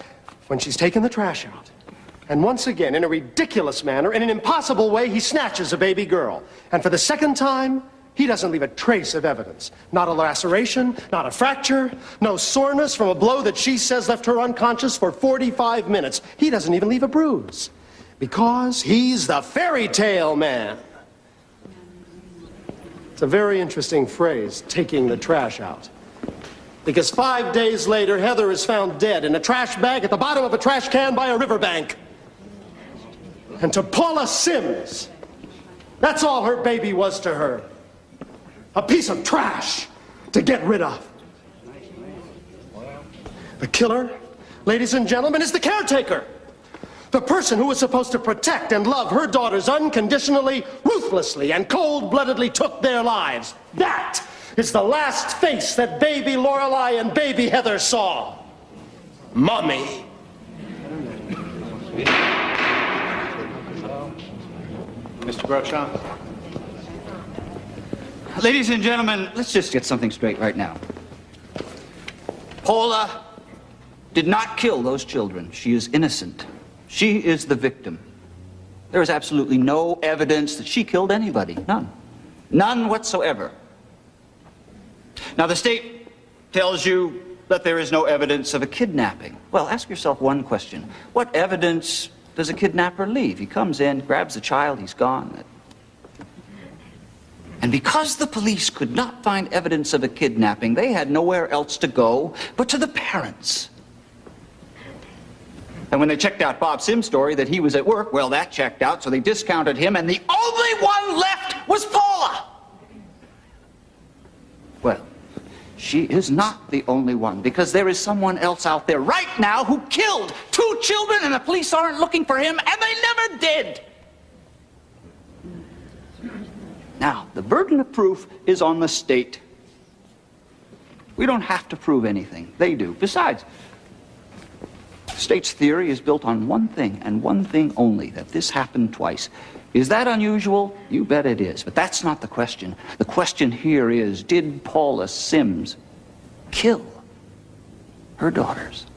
when she's taken the trash out. And once again, in a ridiculous manner, in an impossible way, he snatches a baby girl. And for the second time, he doesn't leave a trace of evidence. Not a laceration, not a fracture, no soreness from a blow that she says left her unconscious for 45 minutes. He doesn't even leave a bruise. Because he's the fairy tale man. It's a very interesting phrase, taking the trash out. Because 5 days later, Heather is found dead in a trash bag at the bottom of a trash can by a riverbank. And to Paula Sims, that's all her baby was to her. A piece of trash to get rid of. The killer, ladies and gentlemen, is the caretaker. The person who was supposed to protect and love her daughters unconditionally, ruthlessly, and cold-bloodedly took their lives. That is the last face that baby Lorelei and baby Heather saw. Mommy. Mr. Groshon. Ladies and gentlemen, let's just get something straight right now. Paula did not kill those children. She is innocent. She is the victim. There is absolutely no evidence that she killed anybody. None. None whatsoever. Now, the state tells you that there is no evidence of a kidnapping. Well, ask yourself one question. What evidence does a kidnapper leave? He comes in, grabs the child, he's gone. And because the police could not find evidence of a kidnapping, they had nowhere else to go but to the parents. And when they checked out Bob Sims' story that he was at work, well, that checked out, so they discounted him, and the only one left was Paula. Well, she is not the only one, because there is someone else out there right now who killed 2 children, and the police aren't looking for him, and they never did. Now, the burden of proof is on the state. We don't have to prove anything. They do. Besides, the state's theory is built on one thing, and one thing only, that this happened twice. Is that unusual? You bet it is. But that's not the question. The question here is, did Paula Sims kill her daughters?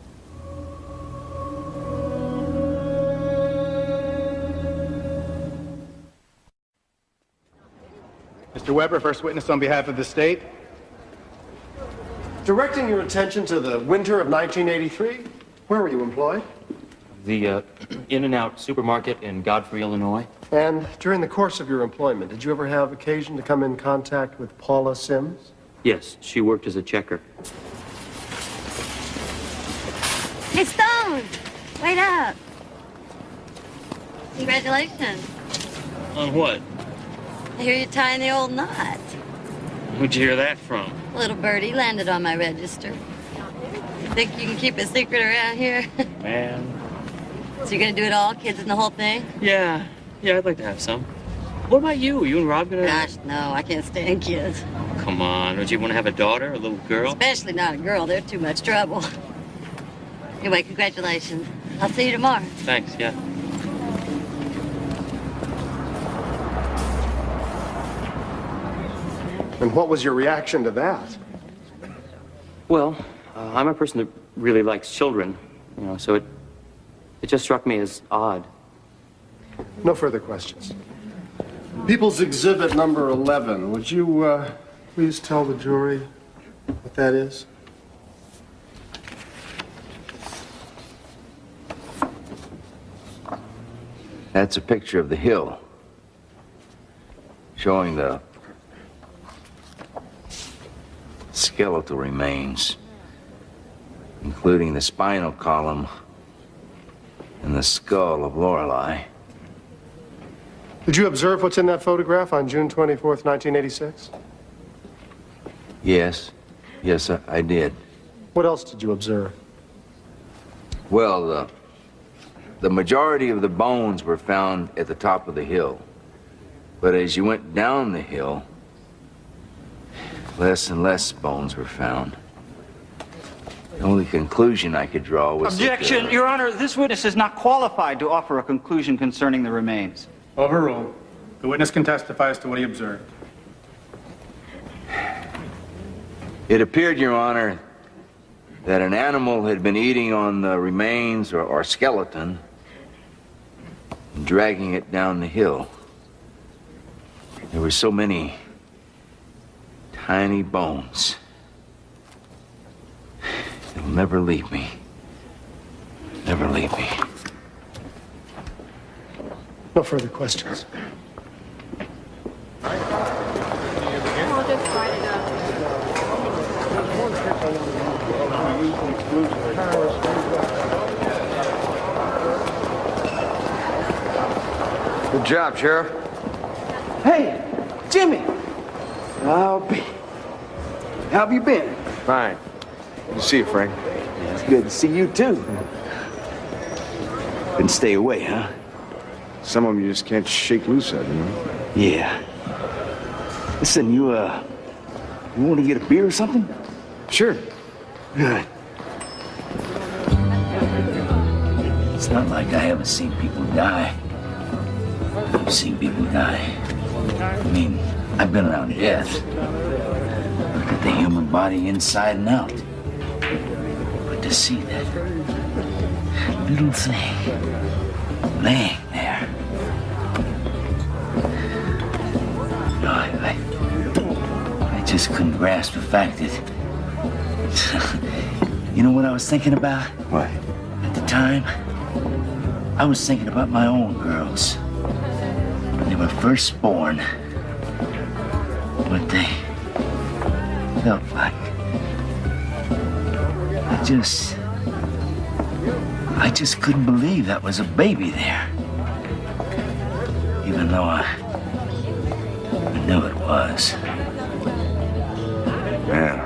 Mr. Weber, first witness on behalf of the state. Directing your attention to the winter of 1983, where were you employed? The In-N-Out supermarket in Godfrey, Illinois. And during the course of your employment, did you ever have occasion to come in contact with Paula Sims? Yes, she worked as a checker. Hey, Stone! Wait up. Congratulations. On what? I hear you're tying the old knot. Where'd you hear that from? Little birdie landed on my register. Think you can keep a secret around here? Man. So you're gonna do it all, kids and the whole thing? Yeah, I'd like to have some. What about you? You and Rob gonna... Gosh, no, I can't stand kids. Come on, don't you want to have a daughter, a little girl? Especially not a girl, they're too much trouble. Anyway, congratulations. I'll see you tomorrow. Thanks, yeah. And what was your reaction to that? Well, I'm a person that really likes children, you know, so it just struck me as odd. No further questions. People's Exhibit number 11. Would you please tell the jury what that is? That's a picture of the hill, showing the skeletal remains, including the spinal column and the skull of Lorelei. Did you observe what's in that photograph on June 24th, 1986? Yes, I did. What else did you observe? Well, the majority of the bones were found at the top of the hill. But as you went down the hill, less and less bones were found. The only conclusion I could draw was Objection, Your Honor. This witness is not qualified to offer a conclusion concerning the remains. Overruled. The witness can testify as to what he observed. It appeared, Your Honor, that an animal had been eating on the remains or skeleton and dragging it down the hill. There were so many tiny bones. It'll never leave me. Never leave me. No further questions. We'll just write it up. Good job, Sheriff. Hey, Jimmy. How have you been? Fine. Good to see you, Frank. Yeah, it's good to see you, too. Couldn't stay away, huh? Some of them you just can't shake loose of, you know? Yeah. Listen, you want to get a beer or something? Sure. Good. It's not like I haven't seen people die. I've seen people die. I mean, I've been around death. Look at the human body inside and out. But to see that little thing laying there. I just couldn't grasp the fact that... You know what I was thinking about? What? At the time, I was thinking about my own girls. When they were first born. What they felt like. I just couldn't believe that was a baby there. Even though I knew it was. Man,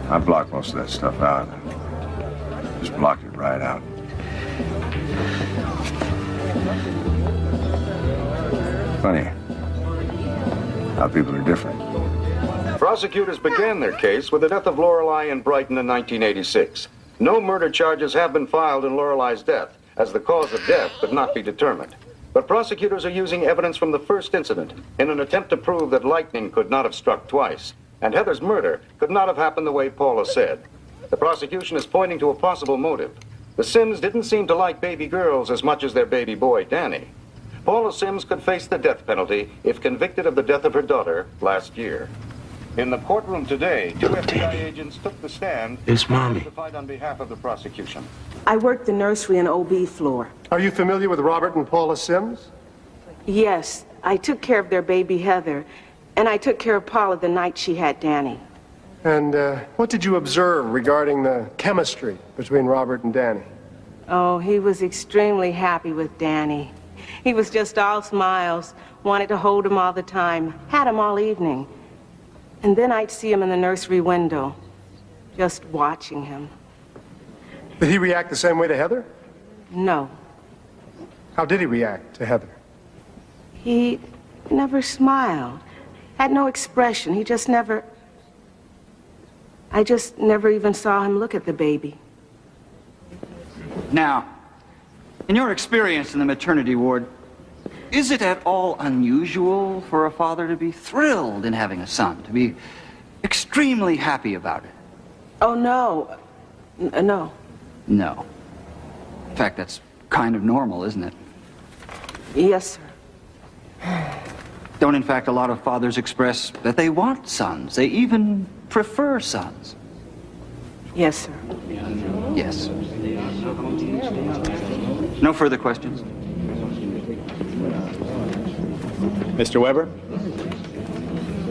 I blocked most of that stuff out. Just blocked it right out. Funny how people are different. Prosecutors began their case with the death of Lorelei in Brighton in 1986. No murder charges have been filed in Lorelei's death, as the cause of death could not be determined. But prosecutors are using evidence from the first incident in an attempt to prove that lightning could not have struck twice, and Heather's murder could not have happened the way Paula said. The prosecution is pointing to a possible motive. The Sims didn't seem to like baby girls as much as their baby boy, Danny. Paula Sims could face the death penalty if convicted of the death of her daughter last year. In the courtroom today, two FBI agents took the stand It's Mommy. to testified on behalf of the prosecution. I worked the nursery and OB floor. Are you familiar with Robert and Paula Sims? Yes, I took care of their baby Heather, and I took care of Paula the night she had Danny. And what did you observe regarding the chemistry between Robert and Danny? Oh, he was extremely happy with Danny. He was just all smiles, wanted to hold him all the time, had him all evening. And then I'd see him in the nursery window, just watching him. Did he react the same way to Heather? No. How did he react to Heather? He never smiled, had no expression. He just never... I just never even saw him look at the baby. Now, in your experience in the maternity ward, is it at all unusual for a father to be thrilled in having a son, to be extremely happy about it? Oh, no. No. No. In fact, that's kind of normal, isn't it? Yes, sir. Don't, in fact, a lot of fathers express that they want sons? They even prefer sons. Yes, sir. Yes. No further questions? Mr. Weber?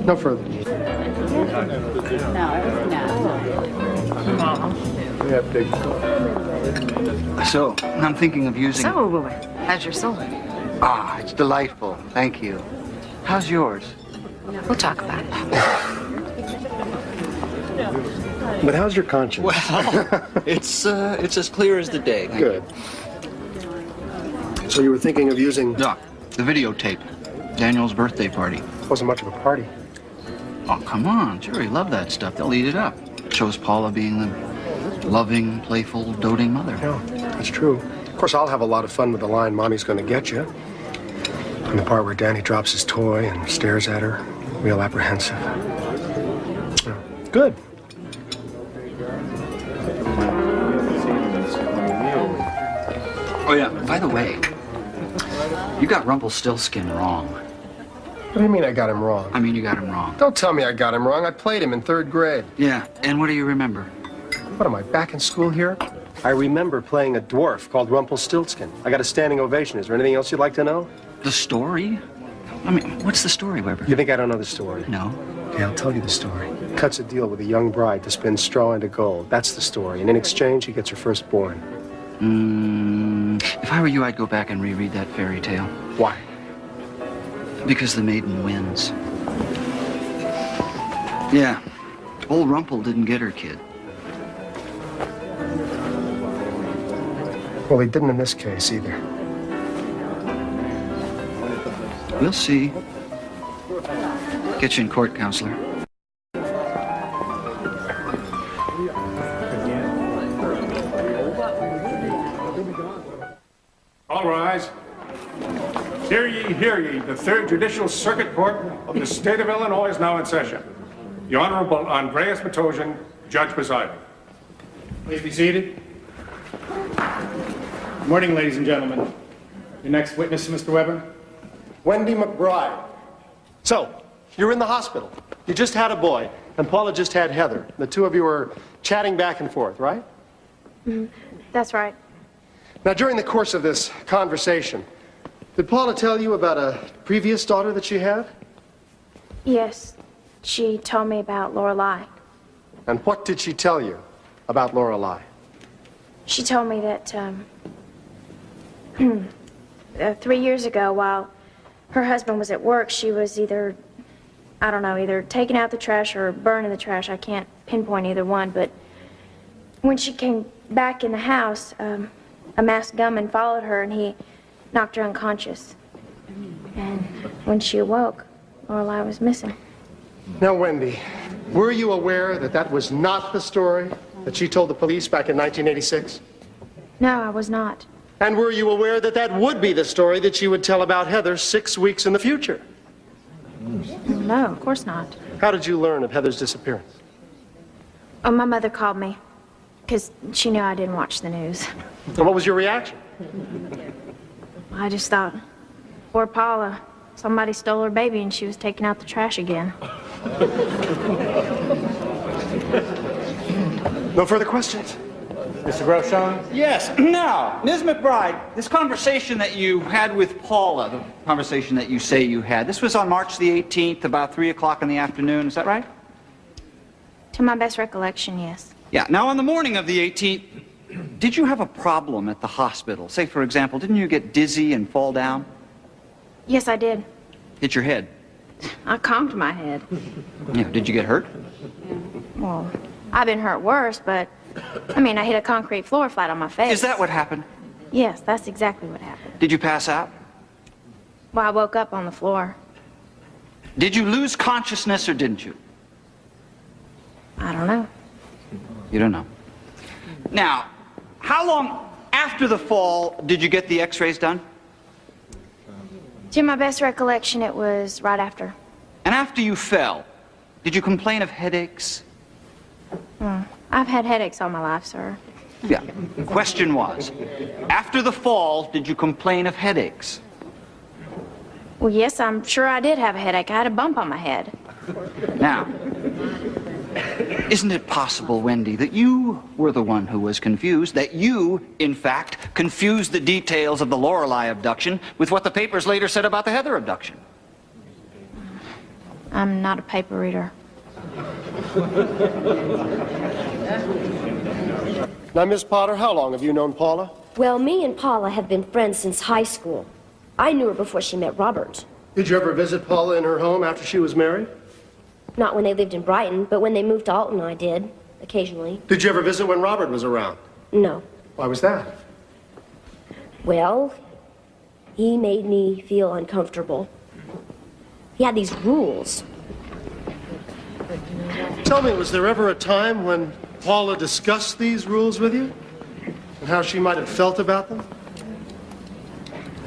No further. Yeah, big. So, I'm thinking of using... So, how's your soul? Ah, it's delightful. Thank you. How's yours? We'll talk about it. But how's your conscience? Well, it's as clear as the day. Good. So you were thinking of using... Doc, the videotape. Daniel's birthday party. Wasn't much of a party. Oh, come on. Sure, he loved that stuff. They'll eat it up. Shows Paula being the loving, playful, doting mother. Yeah, that's true. Of course, I'll have a lot of fun with the line, Mommy's gonna get you. And the part where Danny drops his toy and stares at her, real apprehensive. Yeah. Good. Oh, yeah, by the way, you got Rumpelstiltskin wrong. What do you mean I got him wrong? I mean, you got him wrong. Don't tell me I got him wrong. I played him in 3rd grade. Yeah, and what do you remember? What, am I back in school here? I remember playing a dwarf called Rumpelstiltskin. I got a standing ovation. Is there anything else you'd like to know? The story? I mean, what's the story, Weber? You think I don't know the story? No. Okay, I'll tell you the story. Cuts a deal with a young bride to spin straw into gold. That's the story. And in exchange, he gets her firstborn. If I were you, I'd go back and reread that fairy tale. Why? Because the maiden wins. Yeah. Old Rumpel didn't get her kid. Well, he didn't in this case either. We'll see. Get you in court, counselor. All rise. Hear ye, hear ye. The 3rd Judicial Circuit Court of the State of Illinois is now in session. The Honorable Andreas Matosian, Judge presiding. Please be seated. Good morning, ladies and gentlemen. Your next witness, Mr. Weber. Wendy McBride. So, you're in the hospital. You just had a boy, and Paula just had Heather. The two of you were chatting back and forth, right? That's right. Now, during the course of this conversation, did Paula tell you about a previous daughter that she had? Yes. She told me about Lorelei. And what did she tell you about Lorelei? She told me that 3 years ago, while her husband was at work, she was either, I don't know, either taking out the trash or burning the trash. I can't pinpoint either one, but when she came back in the house, a masked gunman followed her and he knocked her unconscious. And when she awoke, Lorelei was missing. Now, Wendy, were you aware that that was not the story that she told the police back in 1986? No, I was not. And were you aware that that would be the story that she would tell about Heather 6 weeks in the future? No, of course not. How did you learn of Heather's disappearance? Oh, my mother called me because she knew I didn't watch the news. And what was your reaction? I just thought, poor Paula, somebody stole her baby and she was taking out the trash again. No further questions? Mr. Groshon? Yes. Now, Ms. McBride, this conversation that you had with Paula, the conversation that you say you had, this was on March the 18th, about 3 o'clock in the afternoon. Is that right? To my best recollection, yes. Yeah. Now, on the morning of the 18th, did you have a problem at the hospital? Say, for example, didn't you get dizzy and fall down? Yes, I did. Hit your head? I conked my head. Yeah. Did you get hurt? Well, I've been hurt worse, but, I mean, I hit a concrete floor flat on my face. Is that what happened? Yes, that's exactly what happened. Did you pass out? Well, I woke up on the floor. Did you lose consciousness or didn't you? I don't know. You don't know. Now, how long after the fall did you get the x-rays done? To my best recollection, it was right after. And after you fell, did you complain of headaches? I've had headaches all my life, sir. Yeah. The question was, after the fall, did you complain of headaches? Well, yes, I'm sure I did have a headache. I had a bump on my head. Now, isn't it possible, Wendy, that you were the one who was confused, that you, in fact, confused the details of the Lorelei abduction with what the papers later said about the Heather abduction? I'm not a paper reader. Now, Miss Potter, how long have you known Paula? Well, me and Paula have been friends since high school. I knew her before she met Robert. Did you ever visit Paula in her home after she was married? Not when they lived in Brighton, but when they moved to Alton, I did, occasionally. Did you ever visit when Robert was around? No. Why was that? Well, he made me feel uncomfortable. He had these rules. Tell me, was there ever a time when Paula discussed these rules with you? And how she might have felt about them?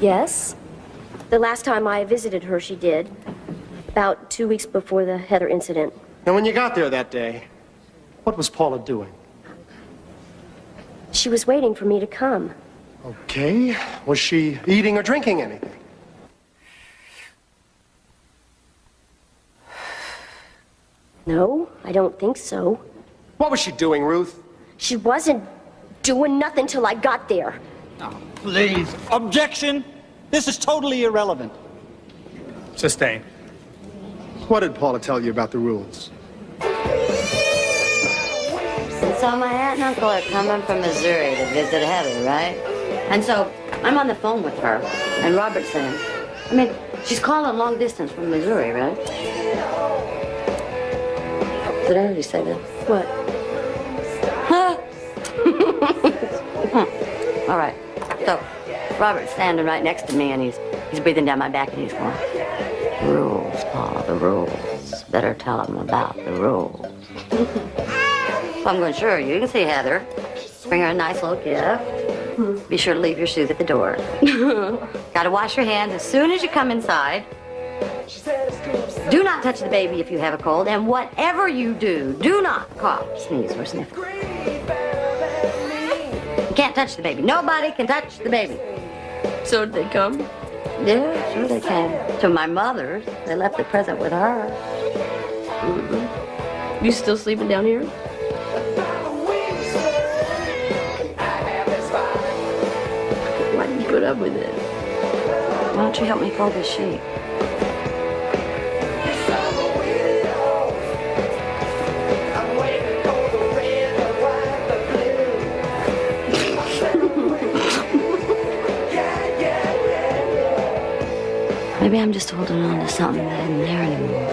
Yes. The last time I visited her, she did. About 2 weeks before the Heather incident. And when you got there that day, what was Paula doing? She was waiting for me to come. Okay. Was she eating or drinking anything? No, I don't think so. What was she doing, Ruth? She wasn't doing nothing till I got there. Please. Objection! This is totally irrelevant. Sustained. What did Paula tell you about the rules? So my aunt and uncle are coming from Missouri to visit Heather, right? And so I'm on the phone with her, and Robert's saying, I mean, she's calling long distance from Missouri, right? Did I already say that? What? Huh? All right. So Robert's standing right next to me, and he's breathing down my back, and he's going, rules, Paula, the rules. Better tell him about the rules. So I'm going, sure, you can see Heather. Bring her a nice little gift. Be sure to leave your shoes at the door. Gotta wash your hands as soon as you come inside. Do not touch the baby if you have a cold, and whatever you do, do not cough, sneeze, or sniff. You can't touch the baby. Nobody can touch the baby. So did they come? Yeah, sure they came. To my mother's. They left the present with her. You still sleeping down here? Why did you put up with it? Why don't you help me fold this sheet? Maybe I'm just holding on to something that isn't there anymore.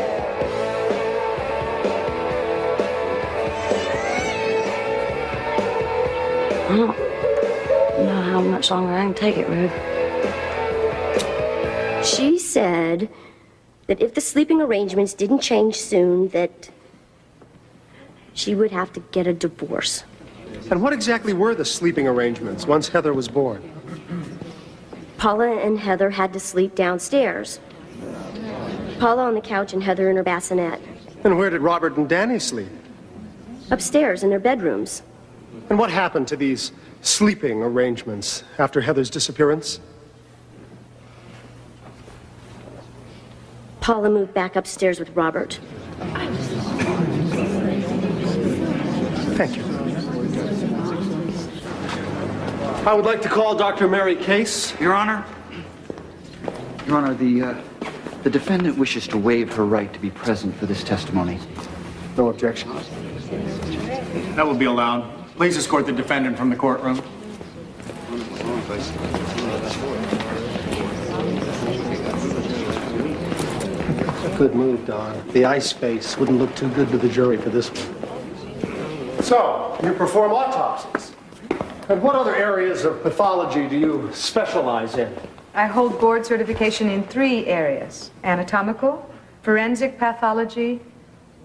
I don't know how much longer I can take it, Ruth. She said that if the sleeping arrangements didn't change soon, that she would have to get a divorce. And what exactly were the sleeping arrangements once Heather was born? Paula and Heather had to sleep downstairs. Paula on the couch and Heather in her bassinet. And where did Robert and Danny sleep? Upstairs in their bedrooms. And what happened to these sleeping arrangements after Heather's disappearance? Paula moved back upstairs with Robert. Thank you. I would like to call Dr. Mary Case. Your Honor. Your Honor, the defendant wishes to waive her right to be present for this testimony. No objection. That will be allowed. Please escort the defendant from the courtroom. Good move, Don. The ice face wouldn't look too good to the jury for this one. So, you perform autopsies. And what other areas of pathology do you specialize in? I hold board certification in 3 areas: anatomical, forensic pathology,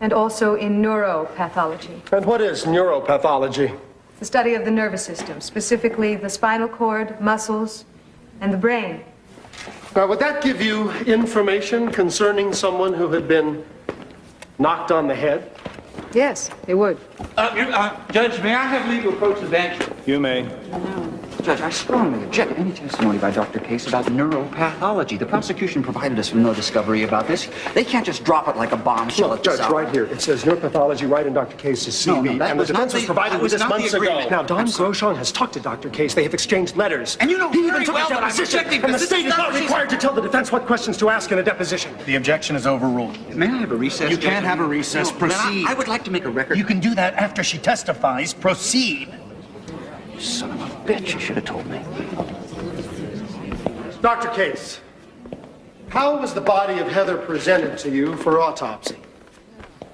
and also in neuropathology. And what is neuropathology? The study of the nervous system, specifically the spinal cord, muscles, and the brain. Now, would that give you information concerning someone who had been knocked on the head? Yes, it would. Judge, may I have leave to approach the bench? You may. Judge, I strongly object to any testimony by Dr. Case about neuropathology. The prosecution provided us with no discovery about this. They can't just drop it like a bombshell. Look, Judge, right here. It says neuropathology right in Dr. Case's CV. that and the was not defense was the- provided that with was this not the months ago. agreement. Now, Don Grosjean has talked to Dr. Case. They have exchanged letters. And you know he even very took well a that I'm deposition. objecting, And the because state this is is not not required to tell the defense what questions to ask in a deposition. The objection is overruled. May I have a recess? You Judge? can't have a recess. No, Proceed. I would like to make a record. You can do that after she testifies. Proceed. Son of a bitch, you should have told me. Dr. Case, how was the body of Heather presented to you for autopsy?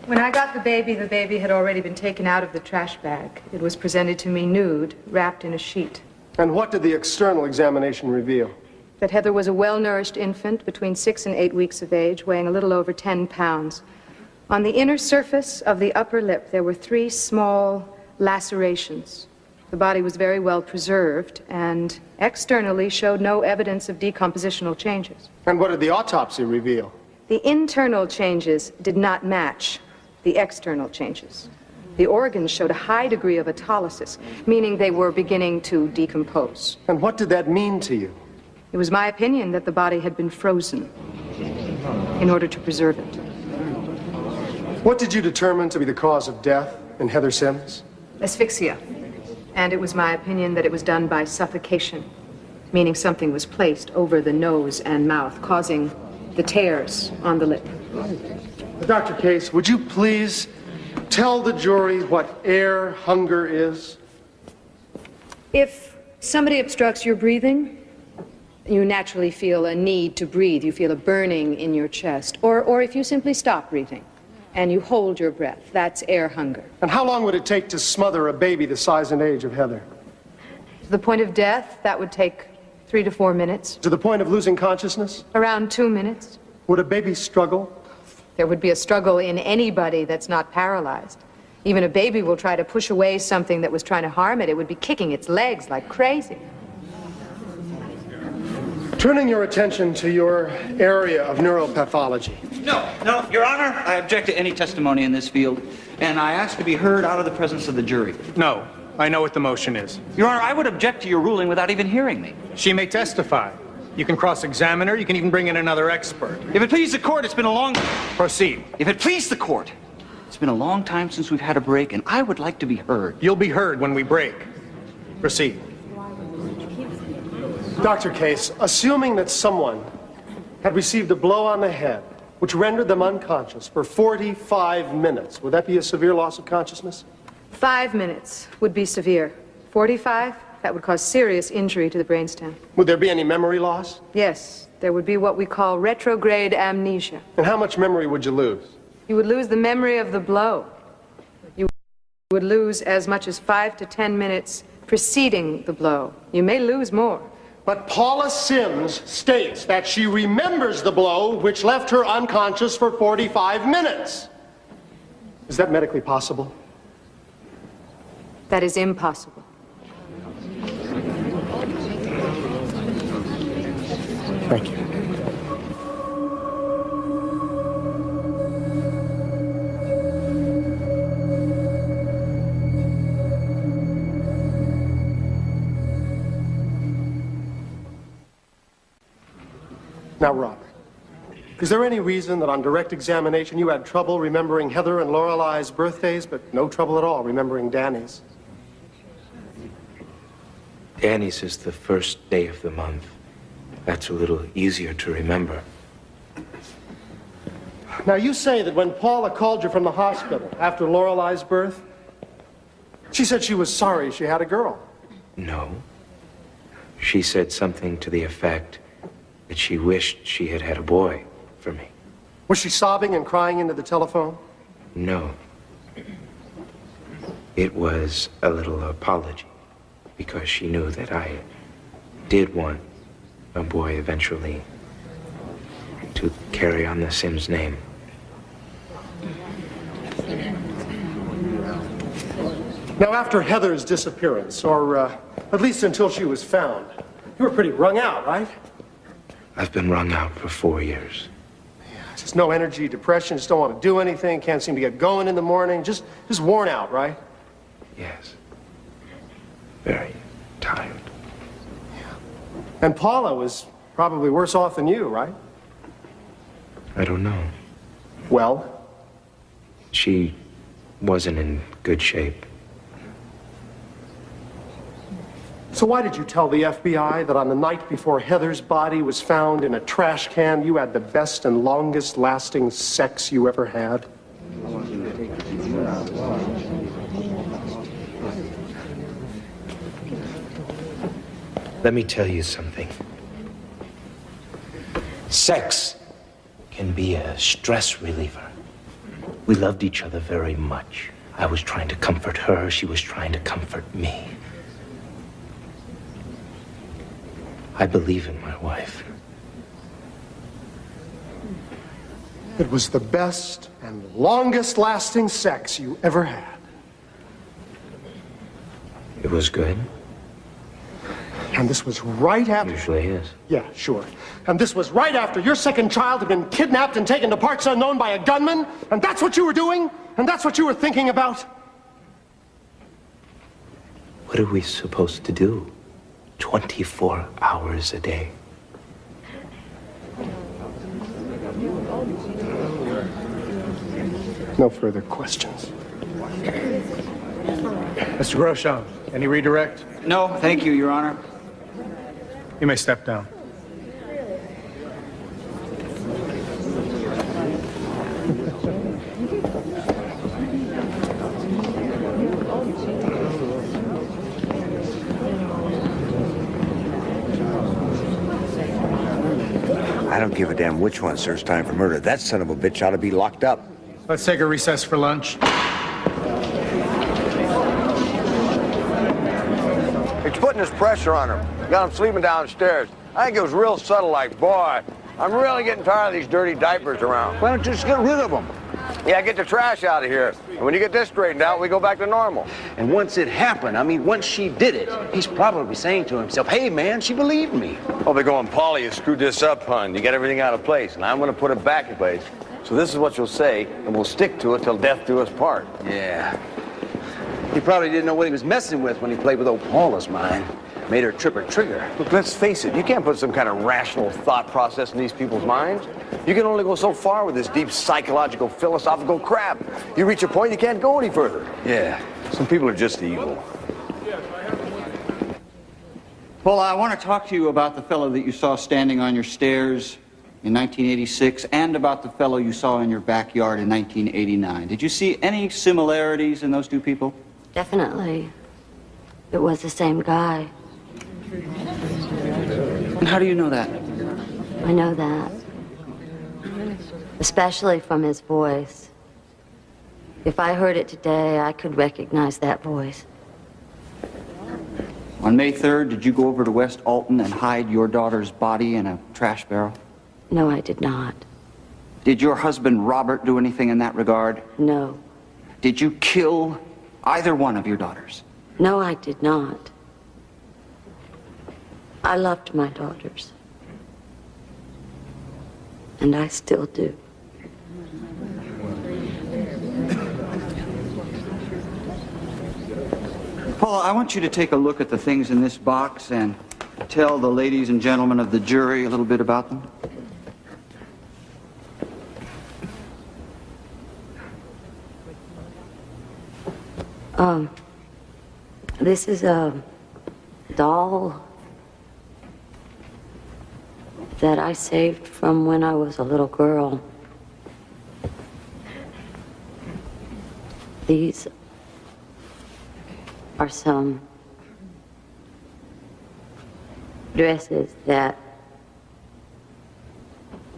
When I got the baby had already been taken out of the trash bag. It was presented to me nude, wrapped in a sheet. And what did the external examination reveal? That Heather was a well-nourished infant between 6 and 8 weeks of age, weighing a little over 10 pounds. On the inner surface of the upper lip, there were 3 small lacerations. The body was very well preserved and externally showed no evidence of decompositional changes. And what did the autopsy reveal? The internal changes did not match the external changes. The organs showed a high degree of autolysis, meaning they were beginning to decompose. And what did that mean to you? It was my opinion that the body had been frozen in order to preserve it. What did you determine to be the cause of death in Heather Sims? Asphyxia. And it was my opinion that it was done by suffocation, meaning something was placed over the nose and mouth, causing the tears on the lip. Dr. Case, would you please tell the jury what air hunger is? If somebody obstructs your breathing, you naturally feel a need to breathe. You feel a burning in your chest. Or if you simply stop breathing and you hold your breath, that's air hunger. And how long would it take to smother a baby the size and age of Heather? To the point of death, that would take 3 to 4 minutes. To the point of losing consciousness? Around 2 minutes. Would a baby struggle? There would be a struggle in anybody that's not paralyzed. Even a baby will try to push away something that was trying to harm it. It would be kicking its legs like crazy. Turning your attention to your area of neuropathology. No, Your Honor, I object to any testimony in this field, and I ask to be heard out of the presence of the jury. No, I know what the motion is. Your Honor, I would object to your ruling without even hearing me. She may testify. You can cross-examine her. You can even bring in another expert. If it please the court, it's been a long... Proceed. If it please the court, it's been a long time since we've had a break, and I would like to be heard. You'll be heard when we break. Proceed. Dr. Case, assuming that someone had received a blow on the head which rendered them unconscious for 45 minutes, would that be a severe loss of consciousness? 5 minutes would be severe. 45, that would cause serious injury to the brainstem. Would there be any memory loss? Yes, there would be what we call retrograde amnesia. And how much memory would you lose? You would lose the memory of the blow. You would lose as much as 5 to 10 minutes preceding the blow. You may lose more. But Paula Sims states that she remembers the blow which left her unconscious for 45 minutes. Is that medically possible? That is impossible. Thank you. Now, Robert, is there any reason that on direct examination you had trouble remembering Heather and Lorelei's birthdays, but no trouble at all remembering Danny's? Danny's is the first day of the month. That's a little easier to remember. Now, you say that when Paula called you from the hospital after Lorelei's birth, she said she was sorry she had a girl. No. She said something to the effect that she wished she had had a boy for me. Was she sobbing and crying into the telephone? No. It was a little apology, because she knew that I did want a boy eventually to carry on the Sims name. Now, after Heather's disappearance, or at least until she was found, you were pretty wrung out, right? I've been wrung out for 4 years. Just no energy, depression, just don't want to do anything, can't seem to get going in the morning, just worn out, right? Yes. Very tired. And Paula was probably worse off than you, right? I don't know. Well? She wasn't in good shape. So why did you tell the FBI that on the night before Heather's body was found in a trash can, you had the best and longest lasting sex you ever had? Let me tell you something. Sex can be a stress reliever. We loved each other very much. I was trying to comfort her, she was trying to comfort me. I believe in my wife. It was the best and longest lasting sex you ever had. It was good. And this was right after... Usually is. Yeah, sure. And this was right after your second child had been kidnapped and taken to parts unknown by a gunman? And that's what you were doing? And that's what you were thinking about? What are we supposed to do? 24 hours a day. No further questions. Mr. Grosham, any redirect? No, thank you, Your Honor. You may step down. I don't give a damn which one serves time for murder. That son of a bitch ought to be locked up. Let's take a recess for lunch. It's putting this pressure on him. Got him sleeping downstairs. I think it was real subtle, like, boy, I'm really getting tired of these dirty diapers around. Why don't you just get rid of them? Yeah, get the trash out of here. And when you get this straightened out, we go back to normal. And once it happened, I mean, once she did it, he's probably saying to himself, hey, man, she believed me. Oh, they're going, Paulie, you screwed this up, hon. You got everything out of place, and I'm going to put it back in place. So this is what you'll say, and we'll stick to it till death do us part. Yeah. He probably didn't know what he was messing with when he played with old Paula's mind. Made her trip her trigger. Look, let's face it, you can't put some kind of rational thought process in these people's minds. You can only go so far with this deep psychological, philosophical crap. You reach a point, you can't go any further. Yeah, some people are just evil. Paula, I want to talk to you about the fellow that you saw standing on your stairs in 1986 and about the fellow you saw in your backyard in 1989. Did you see any similarities in those two people? Definitely. It was the same guy. And how do you know that? I know that. Especially from his voice. If I heard it today, I could recognize that voice. On May 3rd, did you go over to West Alton and hide your daughter's body in a trash barrel? No, I did not. Did your husband, Robert, do anything in that regard? No. Did you kill either one of your daughters? No, I did not. I loved my daughters. And I still do. Paula, I want you to take a look at the things in this box and tell the ladies and gentlemen of the jury a little bit about them. This is a doll that I saved from when I was a little girl. These are some dresses that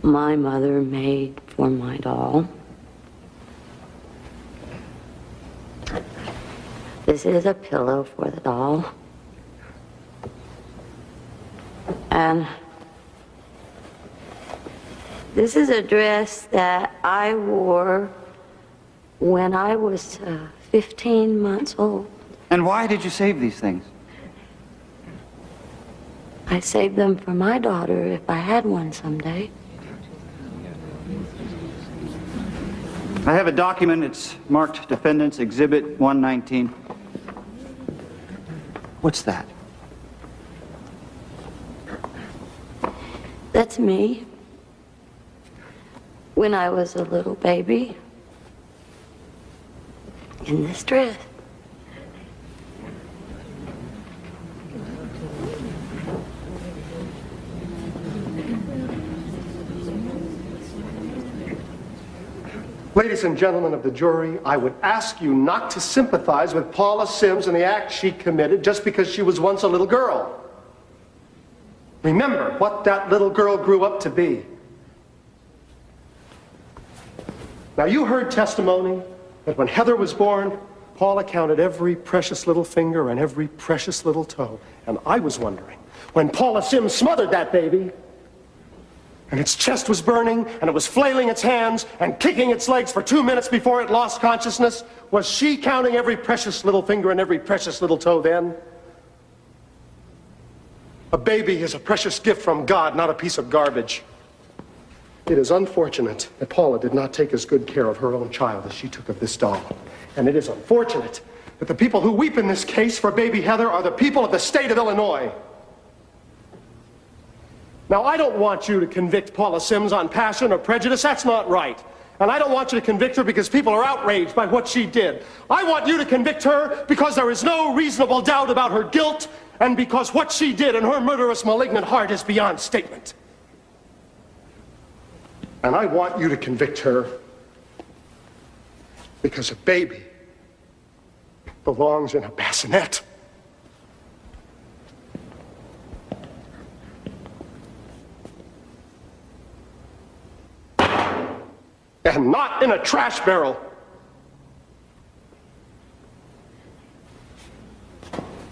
my mother made for my doll. This is a pillow for the doll. And this is a dress that I wore when I was 15 months old. And why did you save these things? I saved them for my daughter if I had one someday. I have a document. It's marked Defendant's Exhibit 119. What's that? That's me. When I was a little baby. In this dress. Ladies and gentlemen of the jury, I would ask you not to sympathize with Paula Sims and the act she committed just because she was once a little girl. Remember what that little girl grew up to be. Now, you heard testimony that when Heather was born, Paula counted every precious little finger and every precious little toe. And I was wondering, when Paula Sims smothered that baby, and its chest was burning, and it was flailing its hands and kicking its legs for 2 minutes before it lost consciousness, was she counting every precious little finger and every precious little toe then? A baby is a precious gift from God, not a piece of garbage. It is unfortunate that Paula did not take as good care of her own child as she took of this doll. And it is unfortunate that the people who weep in this case for baby Heather are the people of the state of Illinois. Now, I don't want you to convict Paula Sims on passion or prejudice. That's not right. And I don't want you to convict her because people are outraged by what she did. I want you to convict her because there is no reasonable doubt about her guilt and because what she did in her murderous, malignant heart is beyond statement. And I want you to convict her because a baby belongs in a bassinet. And not in a trash barrel.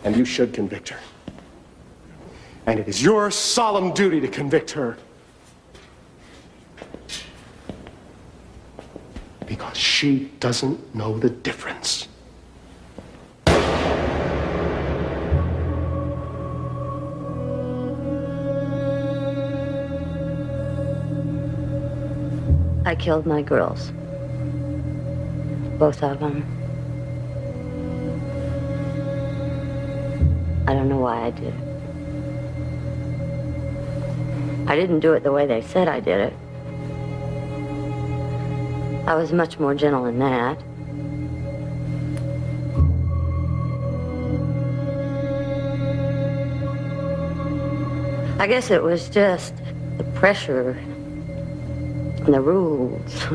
And you should convict her. And it is your solemn duty to convict her. Because she doesn't know the difference. I killed my girls. Both of them. I don't know why I did it. I didn't do it the way they said I did it. I was much more gentle than that. I guess it was just the pressure and the rules.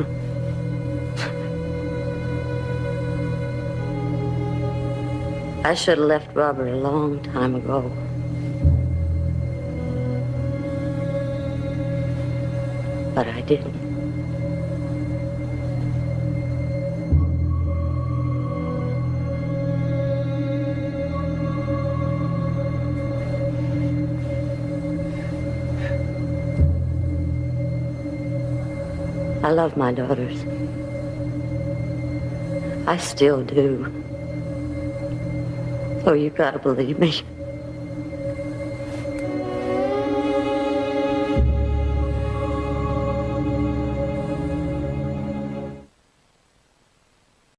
I should have left Robert a long time ago. But I didn't. I love my daughters. I still do. So you've got to believe me.